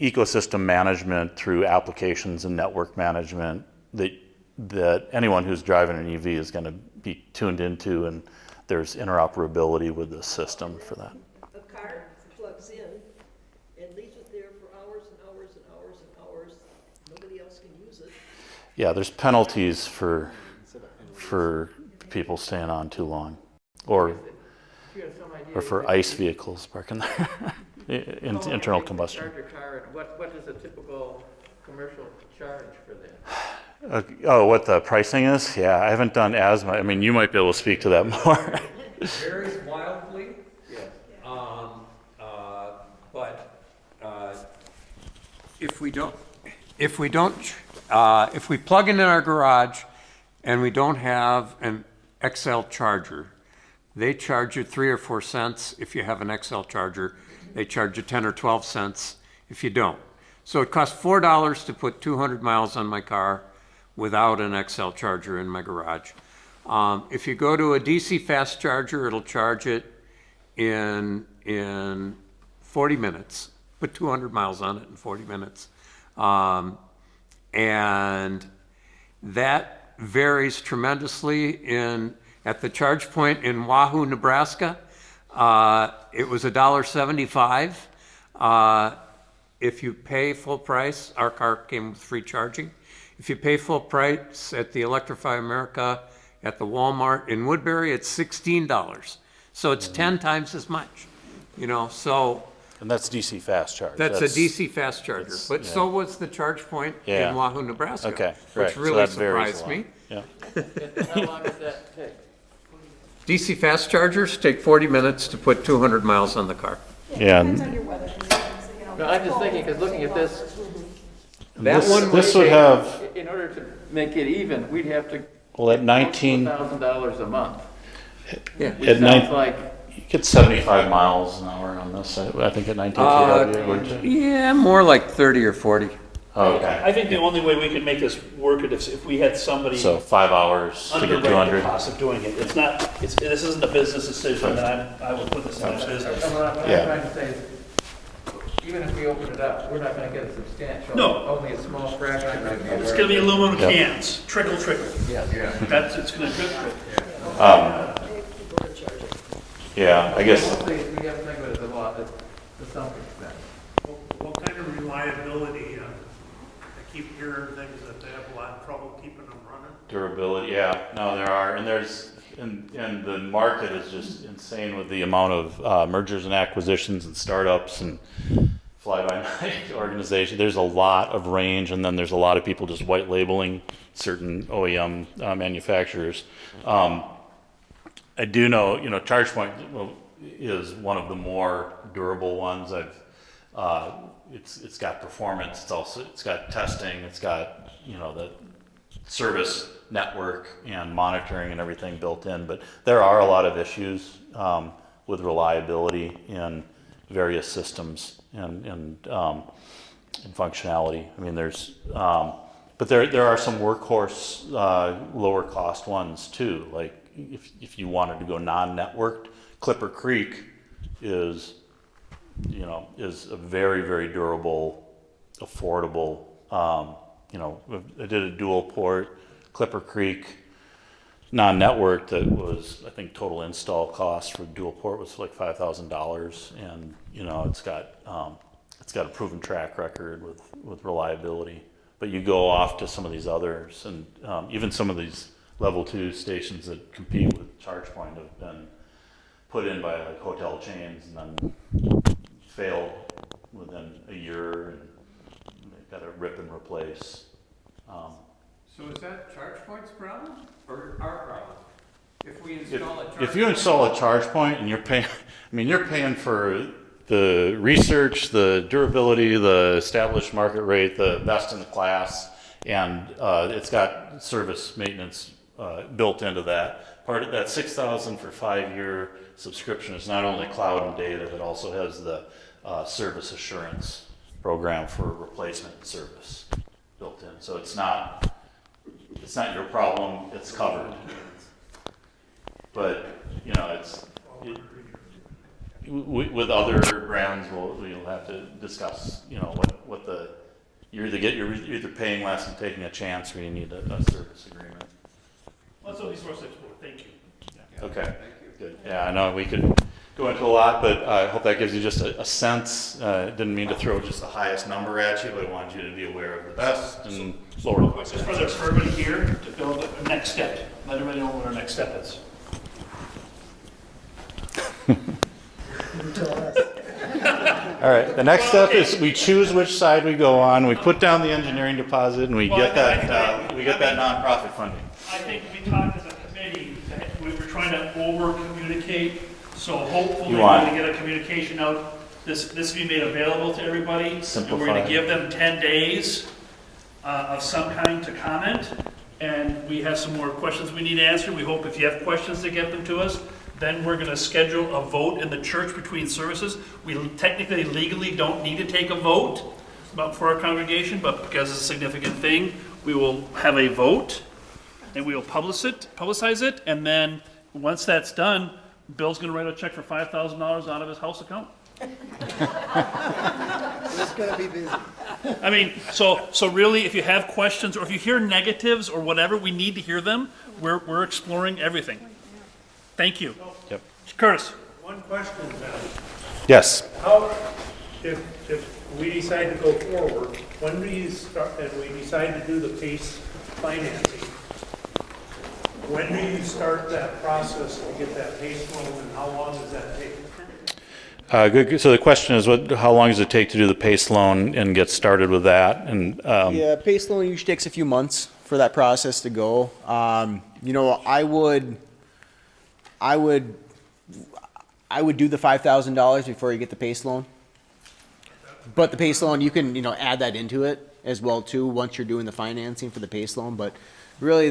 ecosystem management through applications and network management that anyone who's driving an EV is going to be tuned into, and there's interoperability with the system for that. A car plugs in and leaves it there for hours and hours and hours and hours. Nobody else can use it. Yeah, there's penalties for people staying on too long, or for ICE vehicles parking there, internal combustion. Charge your car, and what is a typical commercial charge for that? Oh, what the pricing is? Yeah, I haven't done as much. I mean, you might be able to speak to that more. It varies wildly. Yes. But if we plug in our garage and we don't have an XL charger, they charge you 3 or 4 cents if you have an XL charger. They charge you 10 or 12 cents if you don't. So it costs $4 to put 200 miles on my car without an XL charger in my garage. If you go to a DC fast charger, it'll charge it in 40 minutes. Put 200 miles on it in 40 minutes. And that varies tremendously at the charge point in Wahoo, Nebraska. It was $1.75. If you pay full price, our car came with free charging. If you pay full price at the Electrify America, at the Walmart in Woodbury, it's $16. So it's 10 times as much, you know, so. And that's DC fast charge. That's a DC fast charger, but so was the charge point in Wahoo, Nebraska. Okay, right. Which really surprised me. Yeah. How long does that take? DC fast chargers take 40 minutes to put 200 miles on the car. Yeah. Depends on your weather conditions, you know. No, I'm just thinking, because looking at this, This would have, in order to make it even, we'd have to. well, at 19, $1,000 a month. Yeah. Which At sounds nine- like, you get 75 miles an hour on this, I think at 19 kW, wouldn't you? Yeah, more like 30 or 40. Okay. I think the only way we could make this work is if we had somebody So 5 hours to underwrite get the 200. cost of doing it. It's not, this isn't a business decision that I would put this in a business. What I'm Yeah. trying to say is, even if we open it up, we're not gonna get a substantial. No. Only a small fraction of it. It's gonna be aluminum Yep. cans, trickle. Yeah. That's, it's gonna drip. Yeah, I guess. Mostly, we have to think of it as a lot, the sunk expense. What kind of reliability, I keep hearing things that they have a lot of trouble keeping them running. Durability, yeah, no, there are, and and the market is just insane with the amount of mergers and acquisitions and startups and fly-by-night organizations. There's a lot of range, and then there's a lot of people just white labeling certain OEM manufacturers. I do know, ChargePoint is one of the more durable ones. It's got performance. It's got testing. It's got the service network and monitoring and everything built in. But there are a lot of issues with reliability in various systems and functionality. I mean, but there are some workhorse lower cost ones too. Like if you wanted to go non-networked, Clipper Creek is a very, very durable, affordable. I did a dual port Clipper Creek non-network that was, I think, total install cost for dual port was like $5,000, and it's got a proven track record with reliability. But you go off to some of these others, and even some of these level 2 stations that compete with ChargePoint have been put in by like hotel chains and then fail within a year, and they've got to rip and replace. So is that ChargePoint's problem or our problem? If we install a ChargePoint? If you install a ChargePoint and you're paying for the research, the durability, the established market rate, the best in the class, and it's got service maintenance built into that. Part of that $6,000 for 5-year subscription is not only cloud and data, but also has the service assurance program for replacement service built in. So it's not your problem, it's covered. But with other brands, we'll have to discuss what you're either paying less and taking a chance, or you need a service agreement. Well, that's what these sources for. Thank you. Okay. Thank you. Good. Yeah, I know we could go into a lot, but I hope that gives you just a sense. Didn't mean to throw just the highest number at you, but I wanted you to be aware of the best and lower cost. Just for everybody here to build the next step. Let everybody know what our next step is. All right. The next step is we choose which side we go on. We put down the engineering deposit, and we get that nonprofit funding. I think we talked as a committee that we were trying to over-communicate, so hopefully we're going to get a communication out. This will be made available to everybody. Simplify. And we're going to give them 10 days of some kind to comment, and we have some more questions we need to answer. We hope if you have questions to get them to us. Then we're going to schedule a vote in the church between services. We technically, legally don't need to take a vote for our congregation, but because it's a significant thing, we will have a vote, and we will publicize it, and then once that's done, Bill's going to write a check for $5,000 out of his house account. It's gonna be busy. I mean, so really, if you have questions, or if you hear negatives or whatever, we need to hear them. We're exploring everything. Thank you. Yep. Curtis. One question, Ben. Yes. How, if we decide to go forward, when do you start, and we decide to do the PACE financing, when do you start that process to get that PACE loan, and how long does that take? Good. So the question is, how long does it take to do the PACE loan and get started with that? And Yeah, PACE loan usually takes a few months for that process to go. I would do the $5,000 before you get the PACE loan. But the PACE loan, you can, add that into it as well too, once you're doing the financing for the PACE loan. But really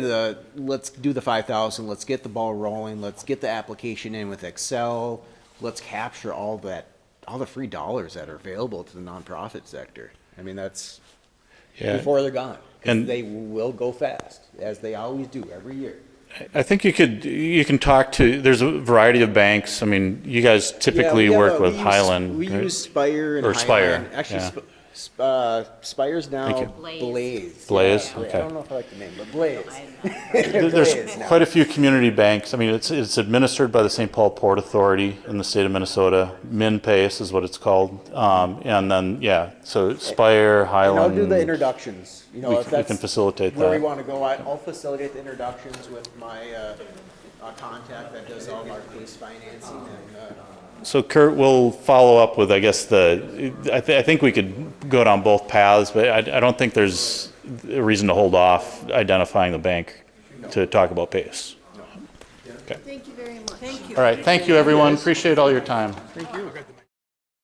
let's do the $5,000, let's get the ball rolling, let's get the application in with Excel, let's capture all the free dollars that are available to the nonprofit sector. I mean, Yeah. before they're gone. 'Cause And- they will go fast, as they always do every year. I think you can talk to, there's a variety of banks. I mean, you guys typically Yeah, we have work a- with we use- Highland. We right? use Spire and Or Spire, Highland. Actually, yeah. Spire's now Thank you. Blaze. Blaze, Yeah, okay. I don't know if I like the name, but Blaze. There's Blaze now. quite a few community banks. I mean, it's administered by the St. Paul Port Authority in the state of Minnesota. MinPace is what it's called. And then, yeah, so Spire, And Highland. I'll do the introductions. You know, We if can- we that's can facilitate where we that. want to go, I'll facilitate the introductions with my contact that does all of our case financing and. So Kurt, we'll follow up with, I guess, I think we could go down both paths, but I don't think there's a reason to hold off identifying the bank to talk about PACE. Okay. Thank you very much. Thank you. All right, thank you, everyone. Appreciate all your time. Thank you.